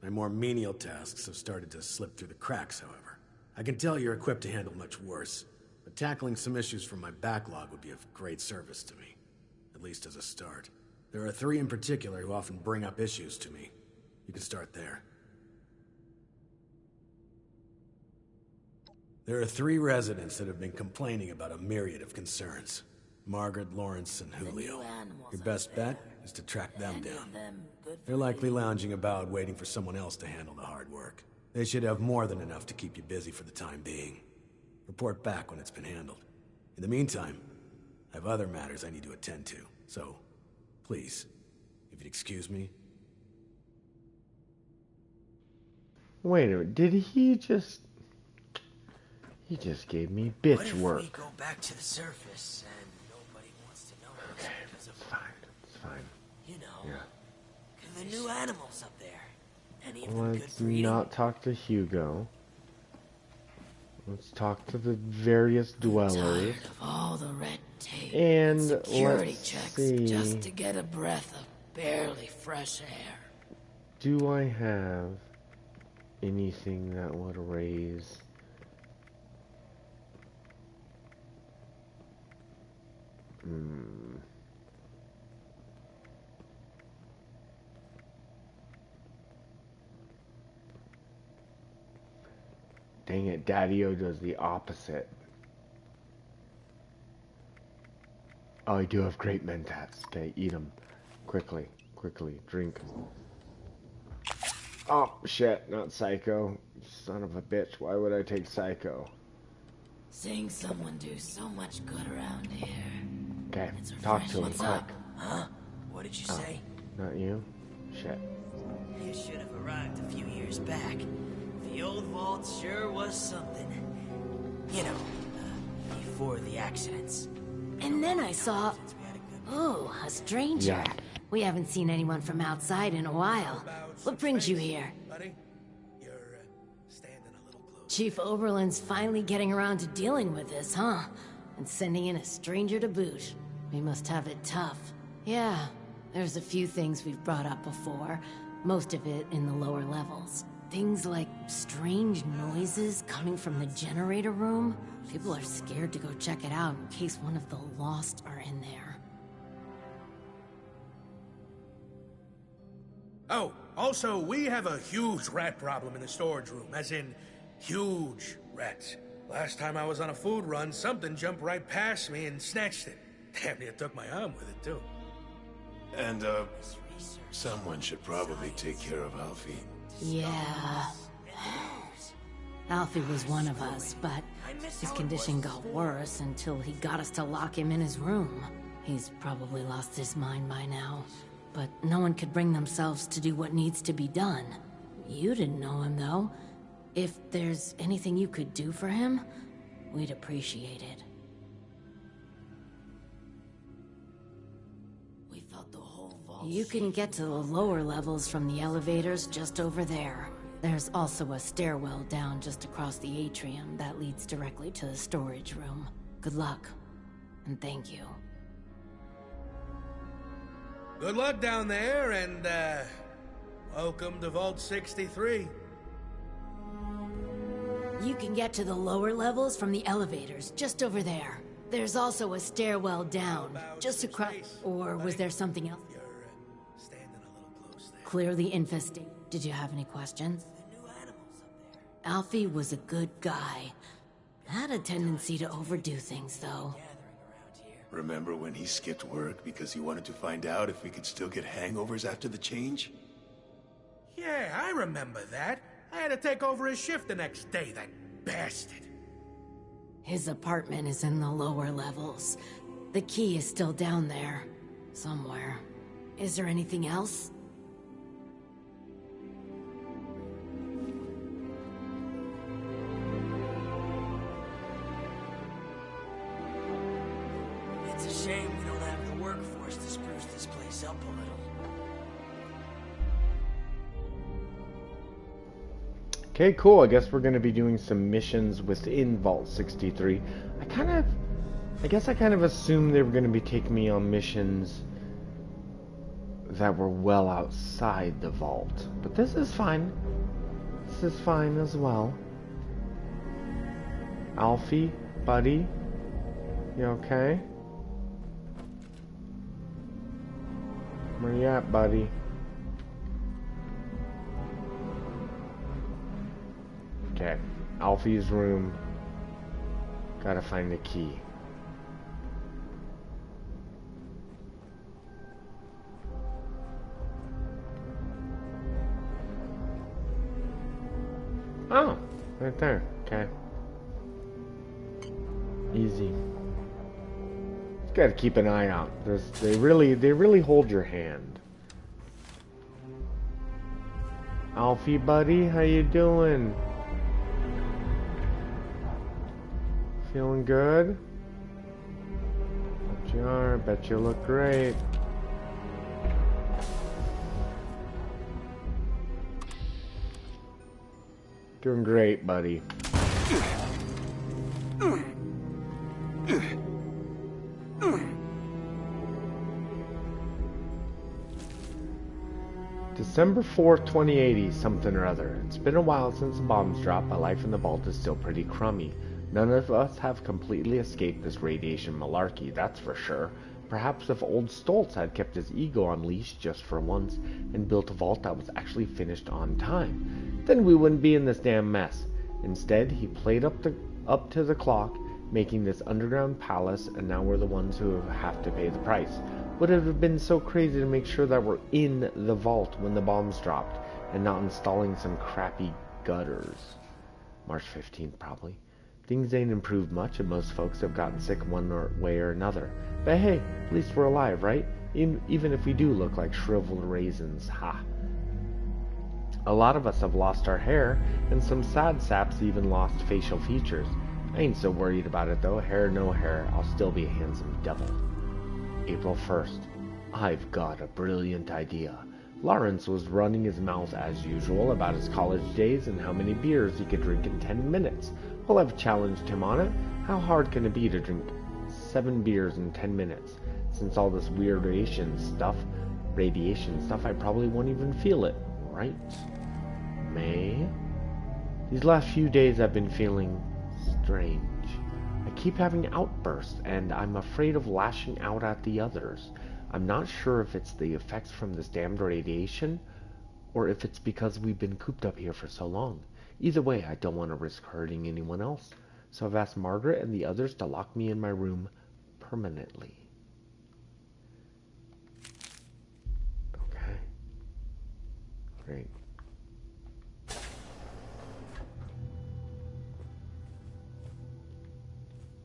My more menial tasks have started to slip through the cracks, however. I can tell you're equipped to handle much worse, but tackling some issues from my backlog would be of great service to me, at least as a start. There are 3 in particular who often bring up issues to me. You can start there. There are 3 residents that have been complaining about a myriad of concerns. Margaret, Lawrence, and Julio. Your best bet is to track them down. They're likely lounging about waiting for someone else to handle the hard work. They should have more than enough to keep you busy for the time being. Report back when it's been handled. In the meantime, I have other matters I need to attend to, so Please, if you'd excuse me. Wait a minute, did he just... He just gave me bitch work. What if we go back to the surface and nobody wants to know us Okay, because of... it's fine, it's fine. You know, Yeah. the new animals up there. Any of them Let's good breeding? not talk to Hugo. Let's talk to the various dwellers. Tired of all the red tape And security let's checks see. just to get a breath of barely fresh air. Do I have anything that would raise... Dang it, Daddy-O does the opposite. Oh, I do have great mentats. Okay, eat them. Quickly, quickly, drink. Oh, shit, not Psycho. Son of a bitch, why would I take Psycho? Seeing someone do so much good around here. Okay, It's talk refreshing. to him, What's quick. up? Huh? What did you say? Not you? Shit. You should have arrived a few years back. The old vault sure was something. You know, before the accidents. And then I saw... Oh, a stranger. Yeah. We haven't seen anyone from outside in a while. What brings you here? Buddy, you're standing a little close. Chief Oberlin's finally getting around to dealing with this, huh? And sending in a stranger to boot. We must have it tough. Yeah, there's a few things we've brought up before. Most of it in the lower levels. Things like strange noises coming from the generator room. People are scared to go check it out in case one of the Lost are in there. Oh, also, we have a huge rat problem in the storage room, as in, huge rats. Last time I was on a food run, something jumped right past me and snatched it. Damn near took my arm with it, too. And, someone should probably take care of Alfie. Yeah. Alfie was one of us, but his condition got worse until he got us to lock him in his room. He's probably lost his mind by now, but no one could bring themselves to do what needs to be done. You didn't know him, though. If there's anything you could do for him, we'd appreciate it. We thought the whole vault... You can get to the lower levels from the elevators just over there. There's also a stairwell down just across the atrium that leads directly to the storage room. Good luck, and thank you. Good luck down there, and, welcome to Vault 63. You can get to the lower levels from the elevators just over there. There's also a stairwell down, just across... Or was there something else? You're, standing a little close there. Clearly infesting. Did you have any questions? Alfie was a good guy. Had a tendency to overdo things, though. Remember when he skipped work because he wanted to find out if we could still get hangovers after the change? Yeah, I remember that. I had to take over his shift the next day, that bastard. His apartment is in the lower levels. The key is still down there. Somewhere. Is there anything else? It's a shame we don't have the workforce to spruce this place up a little. Okay, cool. I guess we're going to be doing some missions within Vault 63. I guess I kind of assumed they were going to be taking me on missions that were well outside the vault. But this is fine. This is fine as well. Alfie, buddy, you okay? Where you at, buddy? Okay, Alfie's room. Gotta find the key. Oh, right there. Okay. Easy. Gotta keep an eye out. They really hold your hand. Alfie, buddy, how you doing? Feeling good? Bet you are. Bet you look great. Doing great, buddy. December 4th, 2080, something or other. It's been a while since the bombs dropped, but life in the vault is still pretty crummy. None of us have completely escaped this radiation malarkey, that's for sure. Perhaps if old Stoltz had kept his ego on leash just for once, and built a vault that was actually finished on time, then we wouldn't be in this damn mess. Instead, he played up to the clock, making this underground palace, and now we're the ones who have to pay the price. Would it have been so crazy to make sure that we're in the vault when the bombs dropped, and not installing some crappy gutters? March 15th, probably. Things ain't improved much, and most folks have gotten sick one way or another. But hey, at least we're alive, right? Even if we do look like shriveled raisins, ha. A lot of us have lost our hair, and some sad saps even lost facial features. I ain't so worried about it though. Hair, no hair, I'll still be a handsome devil. April 1st. I've got a brilliant idea. Lawrence was running his mouth as usual about his college days and how many beers he could drink in 10 minutes. Well, I've challenged him on it. How hard can it be to drink 7 beers in 10 minutes? Since all this weird radiation stuff, I probably won't even feel it, right? May? These last few days I've been feeling strange. I keep having outbursts, and I'm afraid of lashing out at the others. I'm not sure if it's the effects from this damned radiation, or if it's because we've been cooped up here for so long. Either way, I don't want to risk hurting anyone else, so I've asked Margaret and the others to lock me in my room permanently. Okay. Great.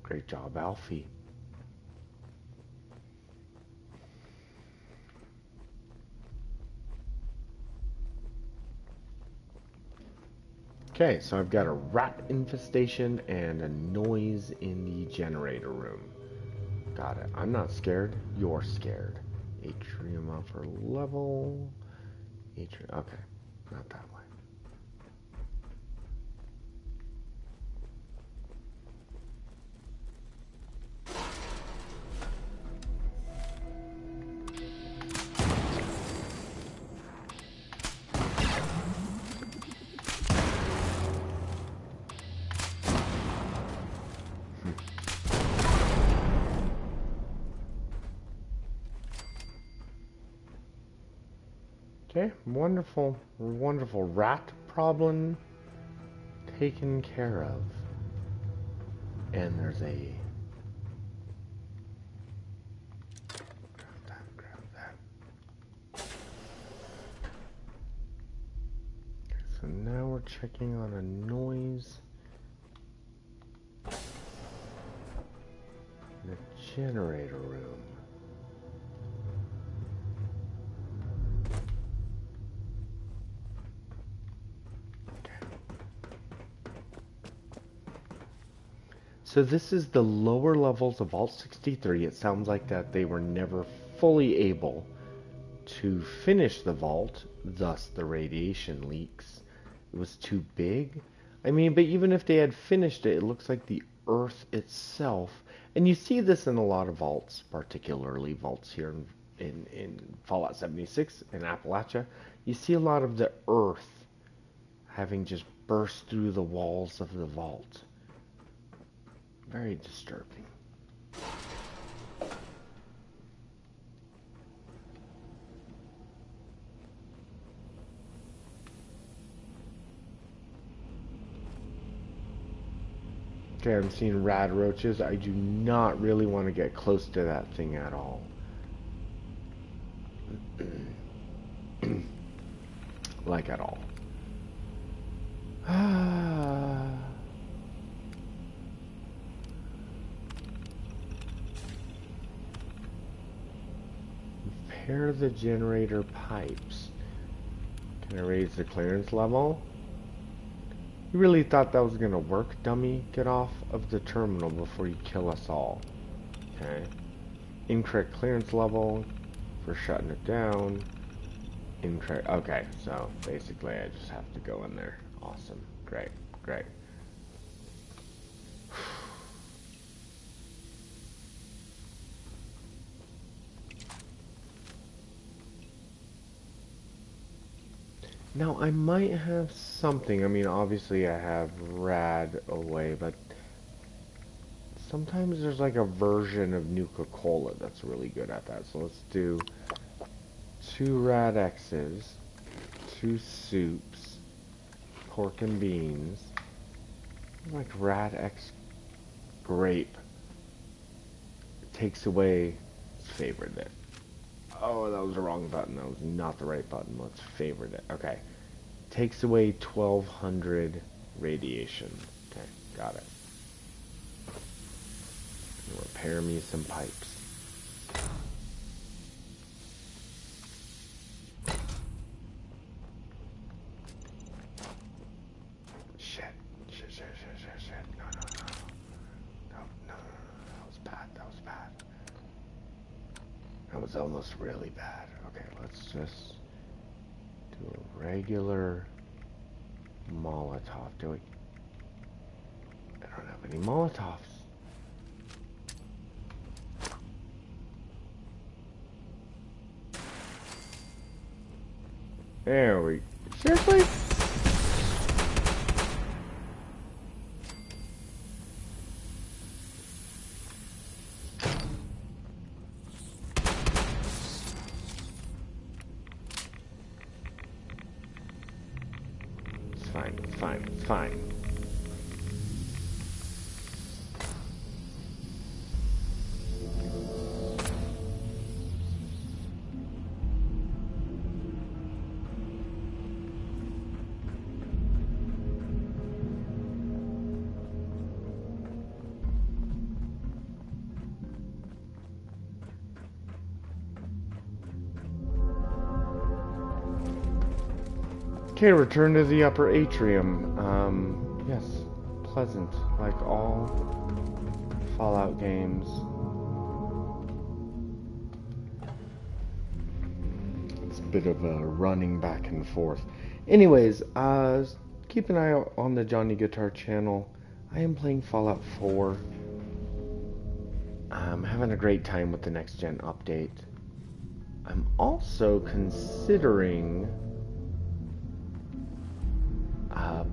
Great job, Alfie. Okay, so I've got a rat infestation and a noise in the generator room. Got it. I'm not scared. You're scared. Atrium upper level. Atrium. Okay, not that way. Okay, wonderful, wonderful. Rat problem taken care of. And there's a... Grab that. Okay, so now we're checking on a noise. In the generator room. So this is the lower levels of Vault 63. It sounds like that they were never fully able to finish the vault, thus the radiation leaks. It was too big. I mean, but even if they had finished it, it looks like the Earth itself, and you see this in a lot of vaults, particularly vaults here in Fallout 76 in Appalachia, you see a lot of the Earth having just burst through the walls of the vault. Very disturbing. Okay, I'm seeing rad roaches. I do not really want to get close to that thing at all. Like at all. Repair the generator pipes. Can I raise the clearance level? You really thought that was gonna work, dummy? Get off of the terminal before you kill us all. Okay. Incorrect clearance level for shutting it down. Incorrect. Okay, so basically I just have to go in there. Awesome. Great. Great. Now, I might have something. I mean, obviously I have Rad away, but sometimes there's like a version of Nuka-Cola that's really good at that. So let's do 2 Rad X's, 2 soups, pork and beans, like Rad X grape. It takes away favorite it. Oh, that was the wrong button. That was not the right button. Let's favorite it. Okay. Takes away 1200 radiation. Okay, got it. Repair me some pipes. Shit. No. No. That was bad. That was almost really bad. Okay, let's just do a regular Molotov. I don't have any Molotovs. There we... Seriously? Fine. Okay, return to the upper atrium. Yes, pleasant, like all Fallout games. It's a bit of a running back and forth. Anyways, keep an eye out on the Johnny Guitar channel. I am playing Fallout 4. I'm having a great time with the next gen update. I'm also considering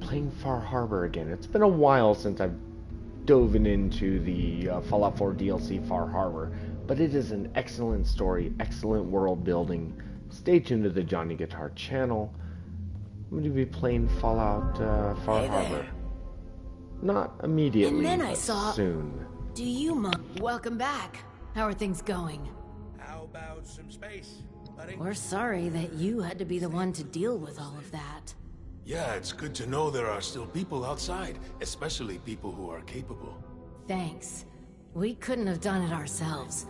playing Far Harbor again. It's been a while since I've dove into the Fallout 4 DLC Far Harbor, but it is an excellent story, excellent world building. Stay tuned to the Johnny Guitar channel. I'm going to be playing Fallout Far Harbor. Not immediately, and then but I saw... soon. Do you mind? Welcome back. How are things going? How about some space, buddy? We're sorry that you had to be the one to deal with all of that. Yeah, it's good to know there are still people outside, especially people who are capable. Thanks. We couldn't have done it ourselves.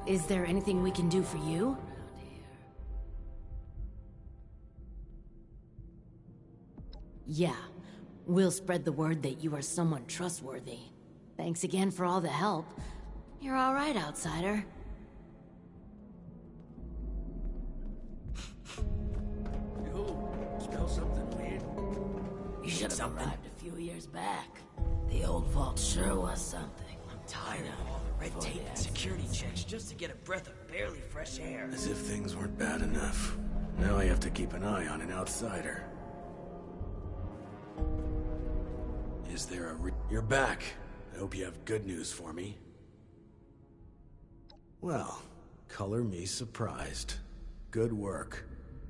Is there anything we can do for you? Yeah. We'll spread the word that you are someone trustworthy. Thanks again for all the help. You're all right, outsider. Smell something weird? You should have arrived a few years back. The old vault sure was something. I'm tired of all the red tape and security checks just to get a breath of barely fresh air. As if things weren't bad enough. Now I have to keep an eye on an outsider. Is there a You're back. I hope you have good news for me. Well, color me surprised. Good work.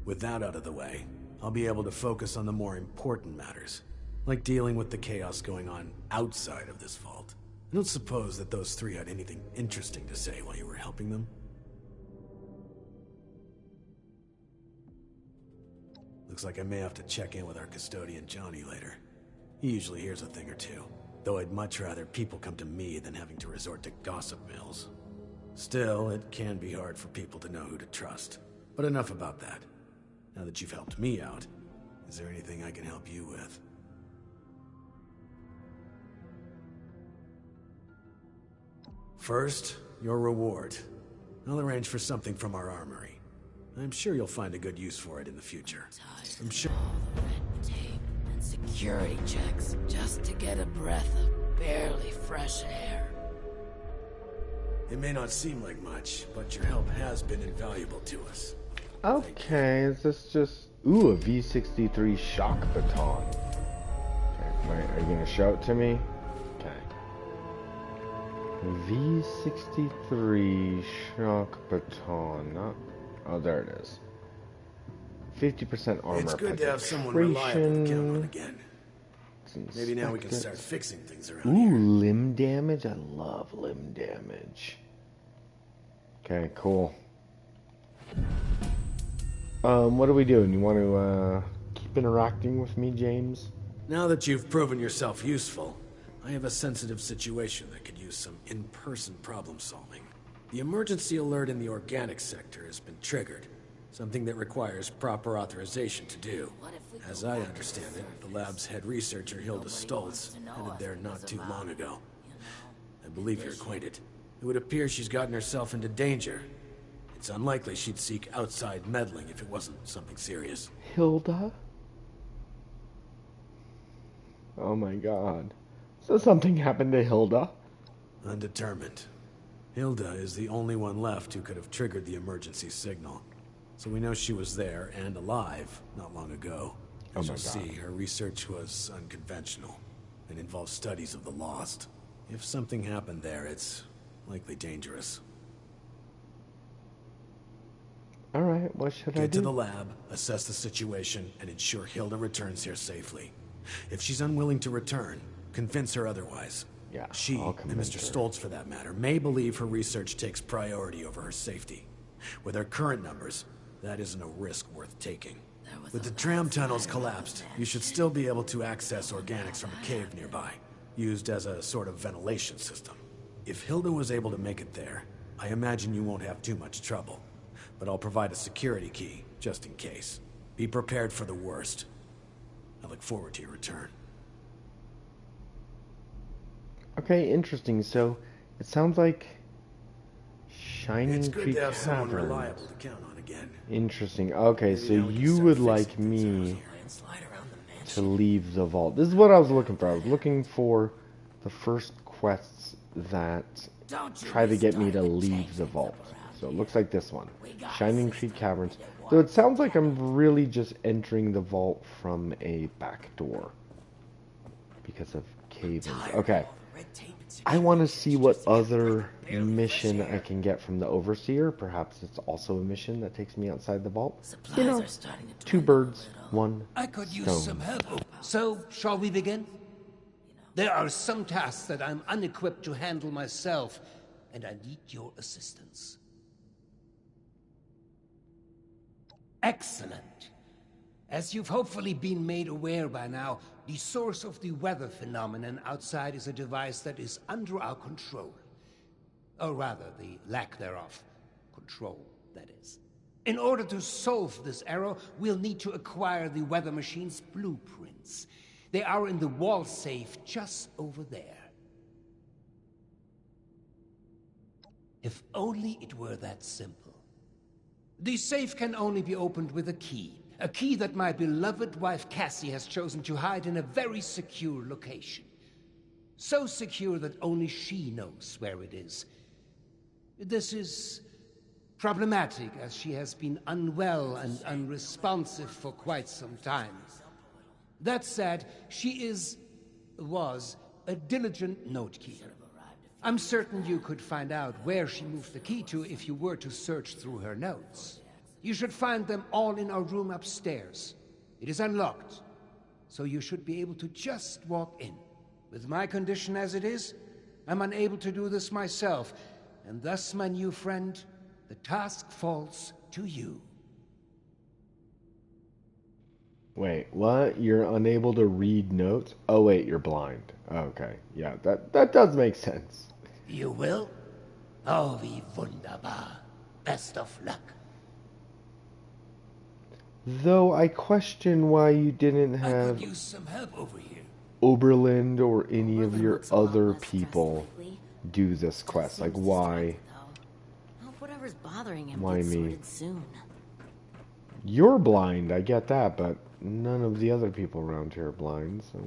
With that out of the way, I'll be able to focus on the more important matters, like dealing with the chaos going on outside of this vault. I don't suppose that those three had anything interesting to say while you were helping them? Looks like I may have to check in with our custodian Johnny later. He usually hears a thing or two, though I'd much rather people come to me than having to resort to gossip mills. Still, it can be hard for people to know who to trust. But enough about that. Now that you've helped me out, is there anything I can help you with? First, your reward. I'll arrange for something from our armory. I'm sure you'll find a good use for it in the future. I'm sure. All the red tape and security checks just to get a breath of barely fresh air. It may not seem like much, but your help has been invaluable to us. Okay, is this just... Ooh, a V63 shock baton. Okay, wait, are you gonna show it to me? Okay. V63 shock baton. Not... Oh, there it is. 50% armor. It's good to have someone reliable to count on again. Maybe now we can start fixing things around here. Ooh, limb damage? I love limb damage. Okay, cool. What are we doing? You want to keep interacting with me, James? Now that you've proven yourself useful, I have a sensitive situation that could use some in-person problem solving. The emergency alert in the organic sector has been triggered, something that requires proper authorization to do. As I understand it, the lab's head researcher Hilda Stoltz headed there not too long ago. I believe you're acquainted. It would appear she's gotten herself into danger. It's unlikely she'd seek outside meddling if it wasn't something serious. Hilda? Oh my god. So something happened to Hilda? Undetermined. Hilda is the only one left who could have triggered the emergency signal. So we know she was there and alive not long ago. As you'll see, her research was unconventional and involved studies of the lost. If something happened there, it's likely dangerous. Alright, what should I do? Get to the lab, assess the situation, and ensure Hilda returns here safely. If she's unwilling to return, convince her otherwise. Yeah, she, and Mr. Stoltz for that matter, may believe her research takes priority over her safety. With her current numbers, that isn't a risk worth taking. With the tram tunnels collapsed, you should still be able to access organics from a cave nearby, used as a sort of ventilation system. If Hilda was able to make it there, I imagine you won't have too much trouble. But I'll provide a security key, just in case. Be prepared for the worst. I look forward to your return. Okay, interesting. So, it sounds like Shining It's good Creek to have someone Caverns. reliable to count on again. Interesting. Okay, Maybe so now we can you start would fixing like things around me here. to leave the vault. This is what I was looking for. I was looking for the first quests that try to get me to leave the vault. So it looks like this one. Shining Creek Caverns. So it sounds like I'm really just entering the vault from a back door. Because of cave-ins. Okay. I want to see what other mission I can get from the Overseer. Perhaps it's also a mission that takes me outside the vault. You know, two birds, one I could use stone. some help. So, shall we begin? There are some tasks that I'm unequipped to handle myself, and I need your assistance. Excellent. As you've hopefully been made aware by now, the source of the weather phenomenon outside is a device that is under our control. Or rather, the lack thereof. Control, that is. In order to solve this error, we'll need to acquire the weather machine's blueprints. They are in the wall safe just over there. If only it were that simple. The safe can only be opened with a key that my beloved wife Cassie has chosen to hide in a very secure location. So secure that only she knows where it is. This is problematic, as she has been unwell and unresponsive for quite some time. That said, she was a diligent note-keeper. I'm certain you could find out where she moved the key to if you were to search through her notes. You should find them all in our room upstairs. It is unlocked, so you should be able to just walk in. With my condition as it is, I'm unable to do this myself, and thus, my new friend, the task falls to you. Wait, what? You're unable to read notes? Oh wait, you're blind. Okay, yeah, that does make sense. You will? Oh, wie wunderbar. Best of luck. Though I question why you didn't I have could use some help over here. Oberlin or any of Oberlin your looks a lot other less stressed people lately. do this Still quest. Like, seems why? distracted, though. Hope whatever's bothering him Why gets me? sorted soon. You're blind, I get that, but none of the other people around here are blind, so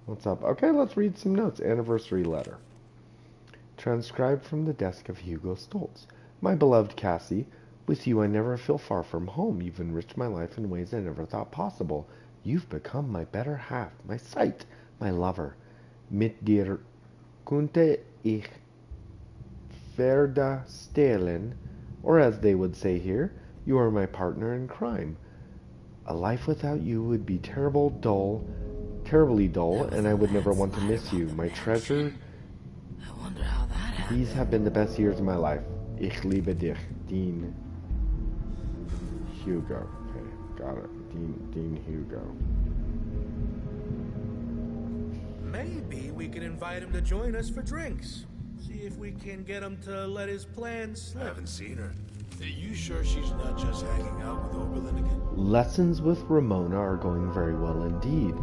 what's up? Okay, let's read some notes. Anniversary letter. Transcribed from the desk of Hugo Stoltz. My beloved Cassie, with you I never feel far from home. You've enriched my life in ways I never thought possible. You've become my better half, my sight, my lover. Mit dir könnte ich Verda stehlen, or as they would say here, you are my partner in crime. A life without you would be terribly dull, and I would never want to miss you. My treasure, I wonder how that happened. these have been the best years of my life. Ich liebe dich, Dean Hugo. Okay, got it. Dean Hugo. Maybe we can invite him to join us for drinks. See if we can get him to let his plans slip. I haven't seen her. Are you sure she's not just hanging out with Oberlin again? Lessons with Ramona are going very well indeed.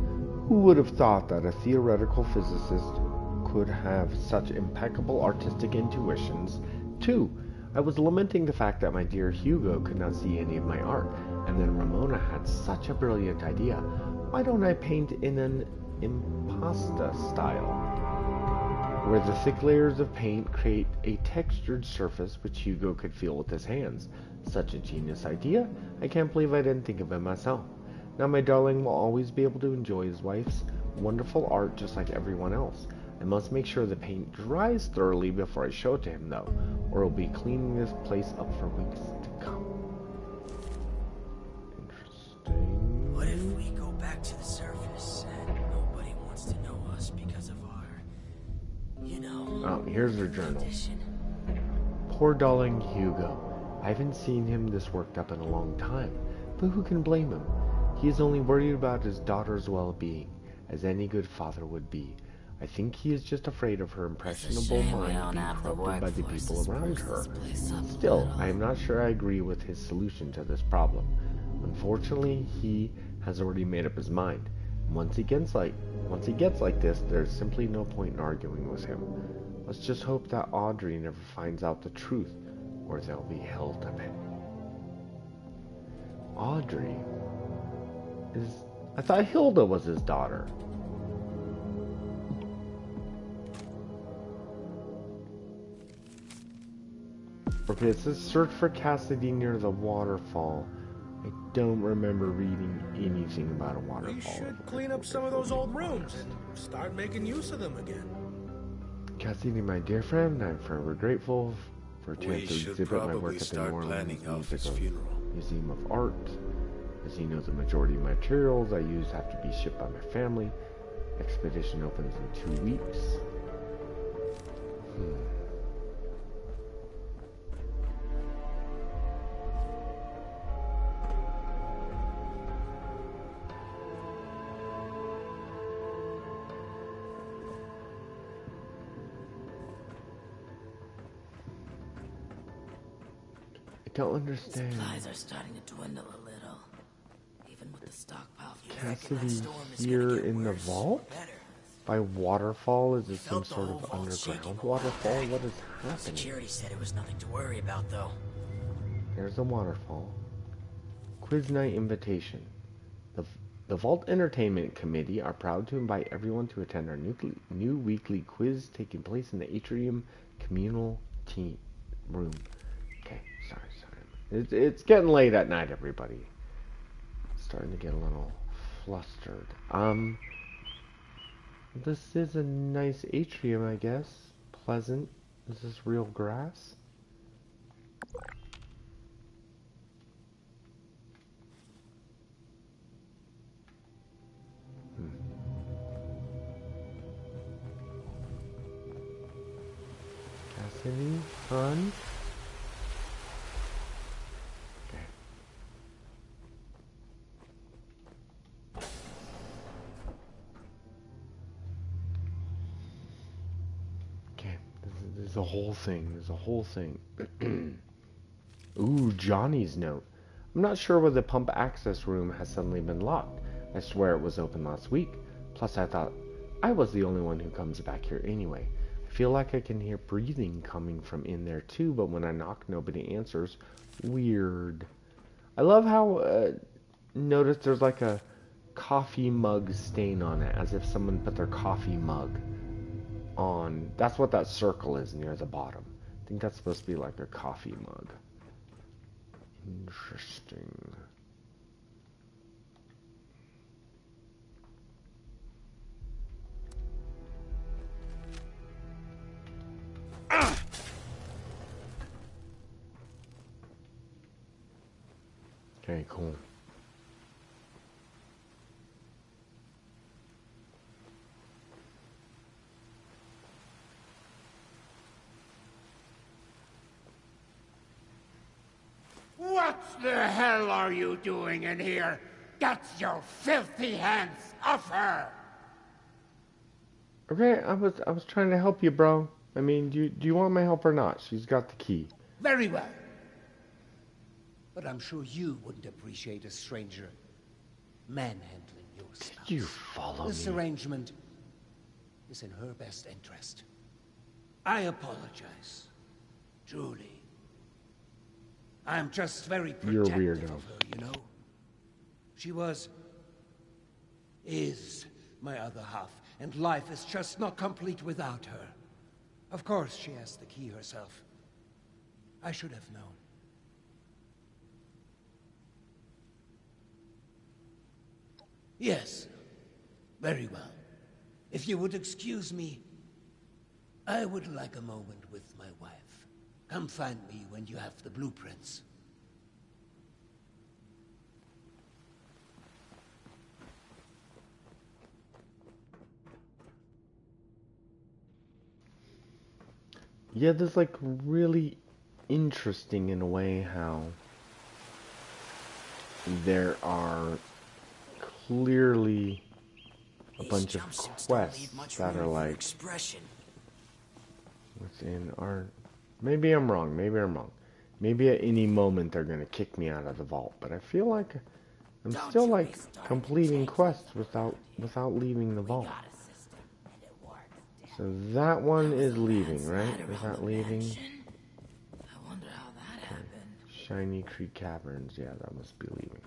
Who would have thought that a theoretical physicist could have such impeccable artistic intuitions? 2. I was lamenting the fact that my dear Hugo could not see any of my art, and then Ramona had such a brilliant idea. Why don't I paint in an impasta style, where the thick layers of paint create a textured surface which Hugo could feel with his hands? Such a genius idea. I can't believe I didn't think of it myself. Now my darling will always be able to enjoy his wife's wonderful art just like everyone else. I must make sure the paint dries thoroughly before I show it to him, though, or he'll be cleaning this place up for weeks to come. Interesting. What if we go back to the surface and nobody wants to know us because of our, Oh, here's her journal. condition? Poor darling Hugo. I haven't seen him this worked up in a long time, but who can blame him? He is only worried about his daughter's well-being, as any good father would be. I think he is just afraid of her impressionable mind being corrupted by the people around her. Still, I am not sure I agree with his solution to this problem. Unfortunately, he has already made up his mind. Once he gets like this, there's simply no point in arguing with him. Let's just hope that Audrey never finds out the truth, or they'll be hell to pay. Audrey is... I thought Hilda was his daughter. Okay, it says search for Cassidy near the waterfall. I don't remember reading anything about a waterfall. We should clean up some of those old rooms and start making use of them again. Cassidy, my dear friend, I'm forever grateful for a chance to exhibit my work at the New Orleans Museum of Art. As you know, the majority of materials I use have to be shipped by my family. Expedition opens in 2 weeks. I don't understand. Supplies are starting to dwindle a little, even with the stockpile. Cassidy here in the vault? By waterfall? Is it some sort of underground waterfall? What is happening? Security said it was nothing to worry about, though. There's a waterfall. Quiz night invitation. The Vault Entertainment Committee are proud to invite everyone to attend our new weekly quiz taking place in the Atrium Communal Team Room. Okay, sorry. It's getting late at night, everybody. Starting to get a little flustered. This is a nice atrium, I guess. Pleasant. Is this real grass? Cassidy, Hans. a whole thing. There's a whole thing. Ooh, Johnny's note. I'm not sure why the pump access room has suddenly been locked. I swear it was open last week. Plus, I thought I was the only one who comes back here anyway. I feel like I can hear breathing coming from in there too, but when I knock, nobody answers. Weird. I love how, notice there's like a coffee mug stain on it, as if someone put their coffee mug on. That's what that circle is near the bottom. I think that's supposed to be like a coffee mug. Interesting. Okay, cool. What the hell are you doing in here? Get your filthy hands off her! Okay, I was trying to help you, bro. I mean, do you want my help or not? She's got the key. Very well. But I'm sure you wouldn't appreciate a stranger manhandling your spouse. Did you follow This me? arrangement is in her best interest. I apologize. Truly. I'm just very You're a protective weirdo. of her, you know? She is my other half, and life is just not complete without her. Of course, she has the key herself. I should have known. Yes, very well. If you would excuse me, I would like a moment with my wife. Come find me when you have the blueprints. Yeah, that's like really interesting in a way how there are clearly a bunch of quests that are like within our... Maybe I'm wrong, maybe I'm wrong. Maybe at any moment they're gonna kick me out of the vault, but I feel like I'm still like completing quests without leaving the vault. So that one is leaving, right? Is that leaving? I wonder how that happened. Shiny Creek Caverns, yeah, that must be leaving.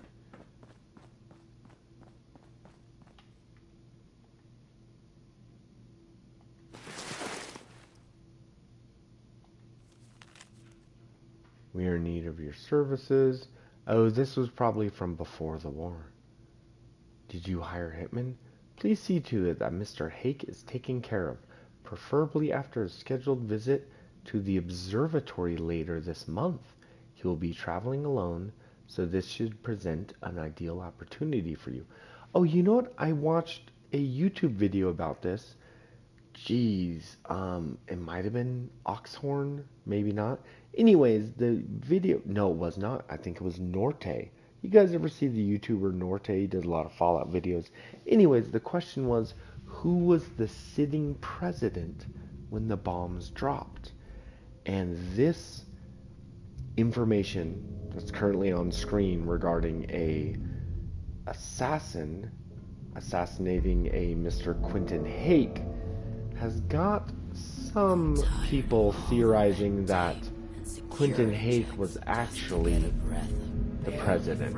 We are in need of your services. Oh, this was probably from before the war. Did you hire hitmen? Please see to it that Mr. Hake is taken care of, preferably after a scheduled visit to the observatory later this month. He will be traveling alone, so this should present an ideal opportunity for you. Oh, you know what? I watched a YouTube video about this. Jeez, it might have been Oxhorn, maybe not. Anyways, the video, no, it was not. I think it was Norte. You guys ever see the YouTuber Norte? He does a lot of Fallout videos. Anyways, the question was, who was the sitting president when the bombs dropped? And this information that's currently on screen regarding a assassin assassinating a Mr. Quentin Hake has got some people theorizing that Quentin Hake was actually the president.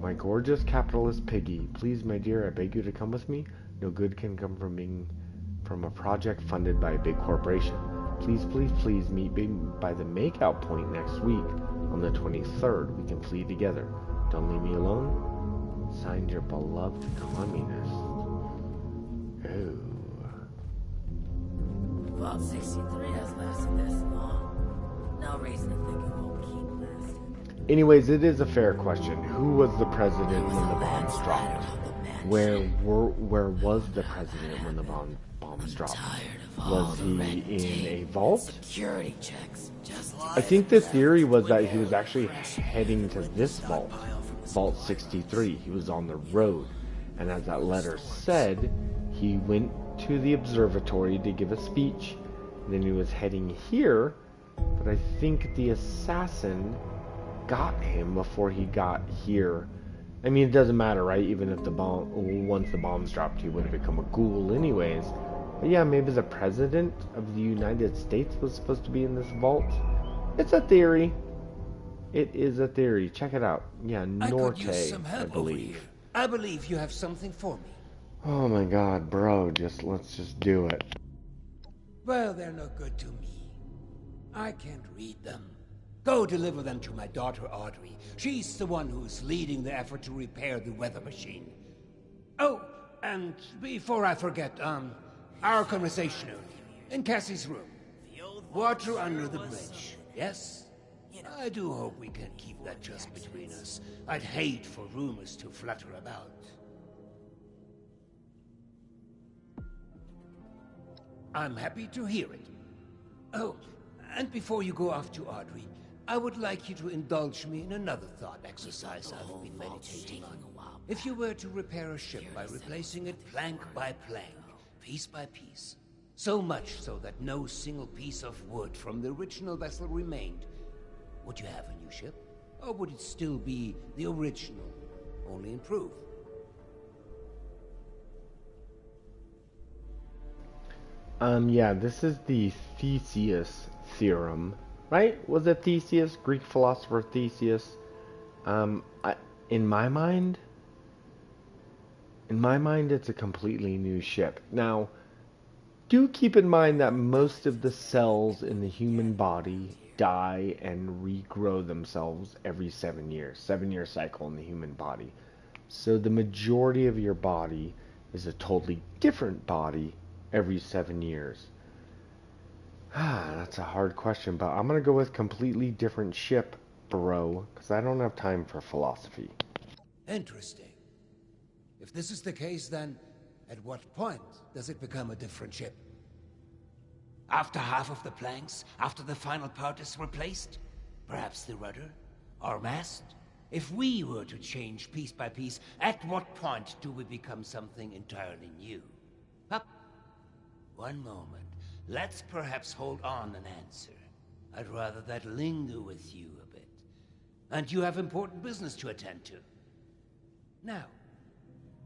My gorgeous capitalist piggy, please, my dear, I beg you to come with me. No good can come from a project funded by a big corporation. Please, please, please meet me by the makeout point next week on the 23rd. We can flee together. Don't leave me alone. Signed, your beloved communist. Oh. Vault 63 has lasted this long. No reason to think it won't keep lasting. Anyways, it is a fair question. Who was the president when the bombs dropped? Where was the president when the bombs dropped? Was he in a vault? Security checks. I think the theory was that he was actually heading to this vault, Vault 63. He was on the road, and as that letter said, he went to the observatory to give a speech, And then he was heading here, but I think the assassin got him before he got here. I mean, it doesn't matter, right? Even if once the bombs dropped, he would have become a ghoul anyways. But yeah, maybe the president of the United States was supposed to be in this vault. It's a theory. It is a theory. Check it out. Yeah, Norte, I could use some help I believe. over here. I believe you have something for me. Oh my god, bro, let's just do it. Well, they're no good to me. I can't read them. Go deliver them to my daughter Audrey. She's the one who's leading the effort to repair the weather machine. Oh, and before I forget, our conversation earlier, in Cassie's room. Water under the bridge, yes? I do hope we can keep that just between us. I'd hate for rumors to flutter about. I'm happy to hear it. Oh, and before you go off to Audrey, I would like you to indulge me in another thought exercise I've been meditating on. If you were to repair a ship by replacing it plank by plank, piece by piece, so much so that no single piece of wood from the original vessel remained, would you have a new ship? Or would it still be the original, only improved? Yeah, this is the Theseus theorem, right? Was it Theseus? Greek philosopher Theseus? In my mind, it's a completely new ship. Now, do keep in mind that most of the cells in the human body die and regrow themselves every 7 years. 7-year cycle in the human body. So the majority of your body is a totally different body every 7 years. That's a hard question, but I'm going to go with completely different ship, bro, because I don't have time for philosophy. Interesting. If this is the case, then at what point does it become a different ship? After half of the planks? After the final part is replaced? Perhaps the rudder? Or mast? If we were to change piece by piece, at what point do we become something entirely new? Up. One moment. Let's perhaps hold on an answer. I'd rather that linger with you a bit. And you have important business to attend to. Now,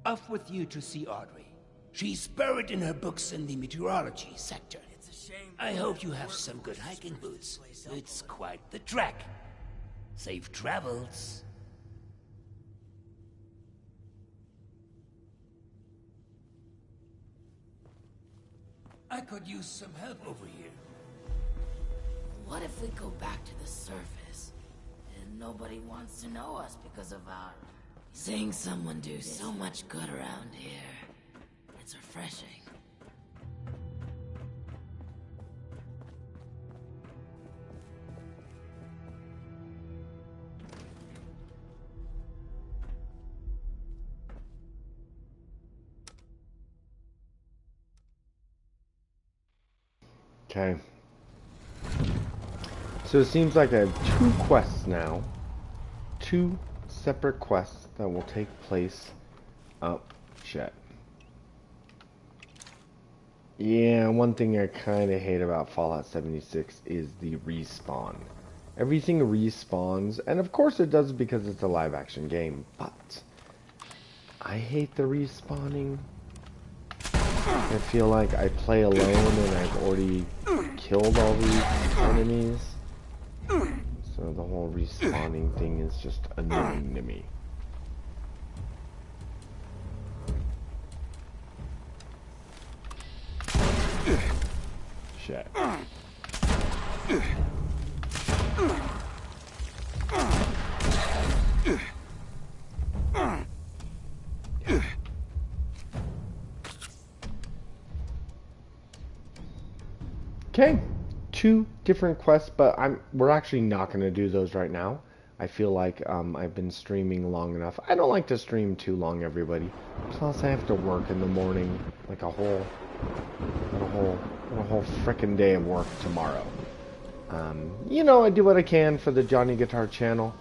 off with you to see Audrey. She's buried in her books in the meteorology sector. It's a shame. I hope you have some good hiking boots. It's quite the trek. Safe travels. I could use some help over here. What if we go back to the surface, and nobody wants to know us because of our... Seeing someone do so much good around here, it's refreshing. Okay. So it seems like I have 2 quests now. 2 separate quests that will take place. Oh, shit. Yeah, one thing I kind of hate about Fallout 76 is the respawn. Everything respawns, and of course it does because it's a live action game, but I hate the respawning. I feel like I play alone and I've already killed all these enemies. So the whole respawning thing is just annoying to me. Shit. Okay, 2 different quests, but we're actually not going to do those right now. I feel like I've been streaming long enough. I don't like to stream too long, everybody. Plus, I have to work in the morning, like a whole frickin' day of work tomorrow. You know, I do what I can for the Johnny Guitar channel.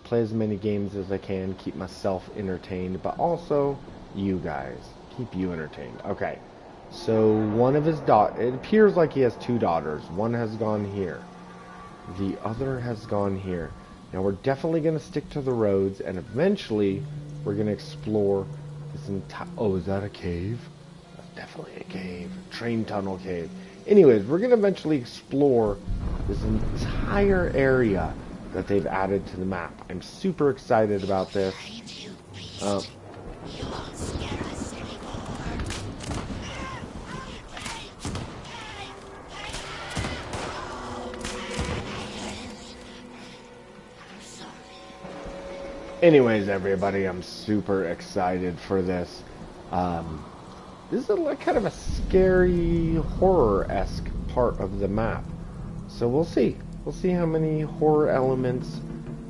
Play as many games as I can, keep myself entertained, but also you guys. Keep you entertained. Okay. So one of his it appears like he has two daughters. One has gone here. The other has gone here. Now we're definitely going to stick to the roads, and eventually we're going to explore this entire... Oh, is that a cave? That's definitely a cave. Train tunnel cave. Anyways, we're going to eventually explore this entire area that they've added to the map. I'm super excited about this. Anyways, everybody, I'm super excited for this. This is like kind of a scary, horror-esque part of the map. So we'll see. We'll see how many horror elements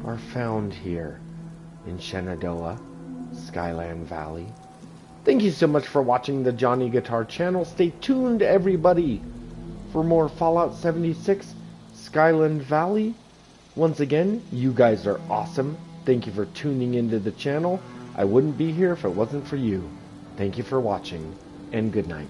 are found here in Shenandoah, Skyline Valley. Thank you so much for watching the Johnny Guitar channel. Stay tuned, everybody, for more Fallout 76, Skyline Valley. Once again, you guys are awesome. Thank you for tuning into the channel. I wouldn't be here if it wasn't for you. Thank you for watching, and good night.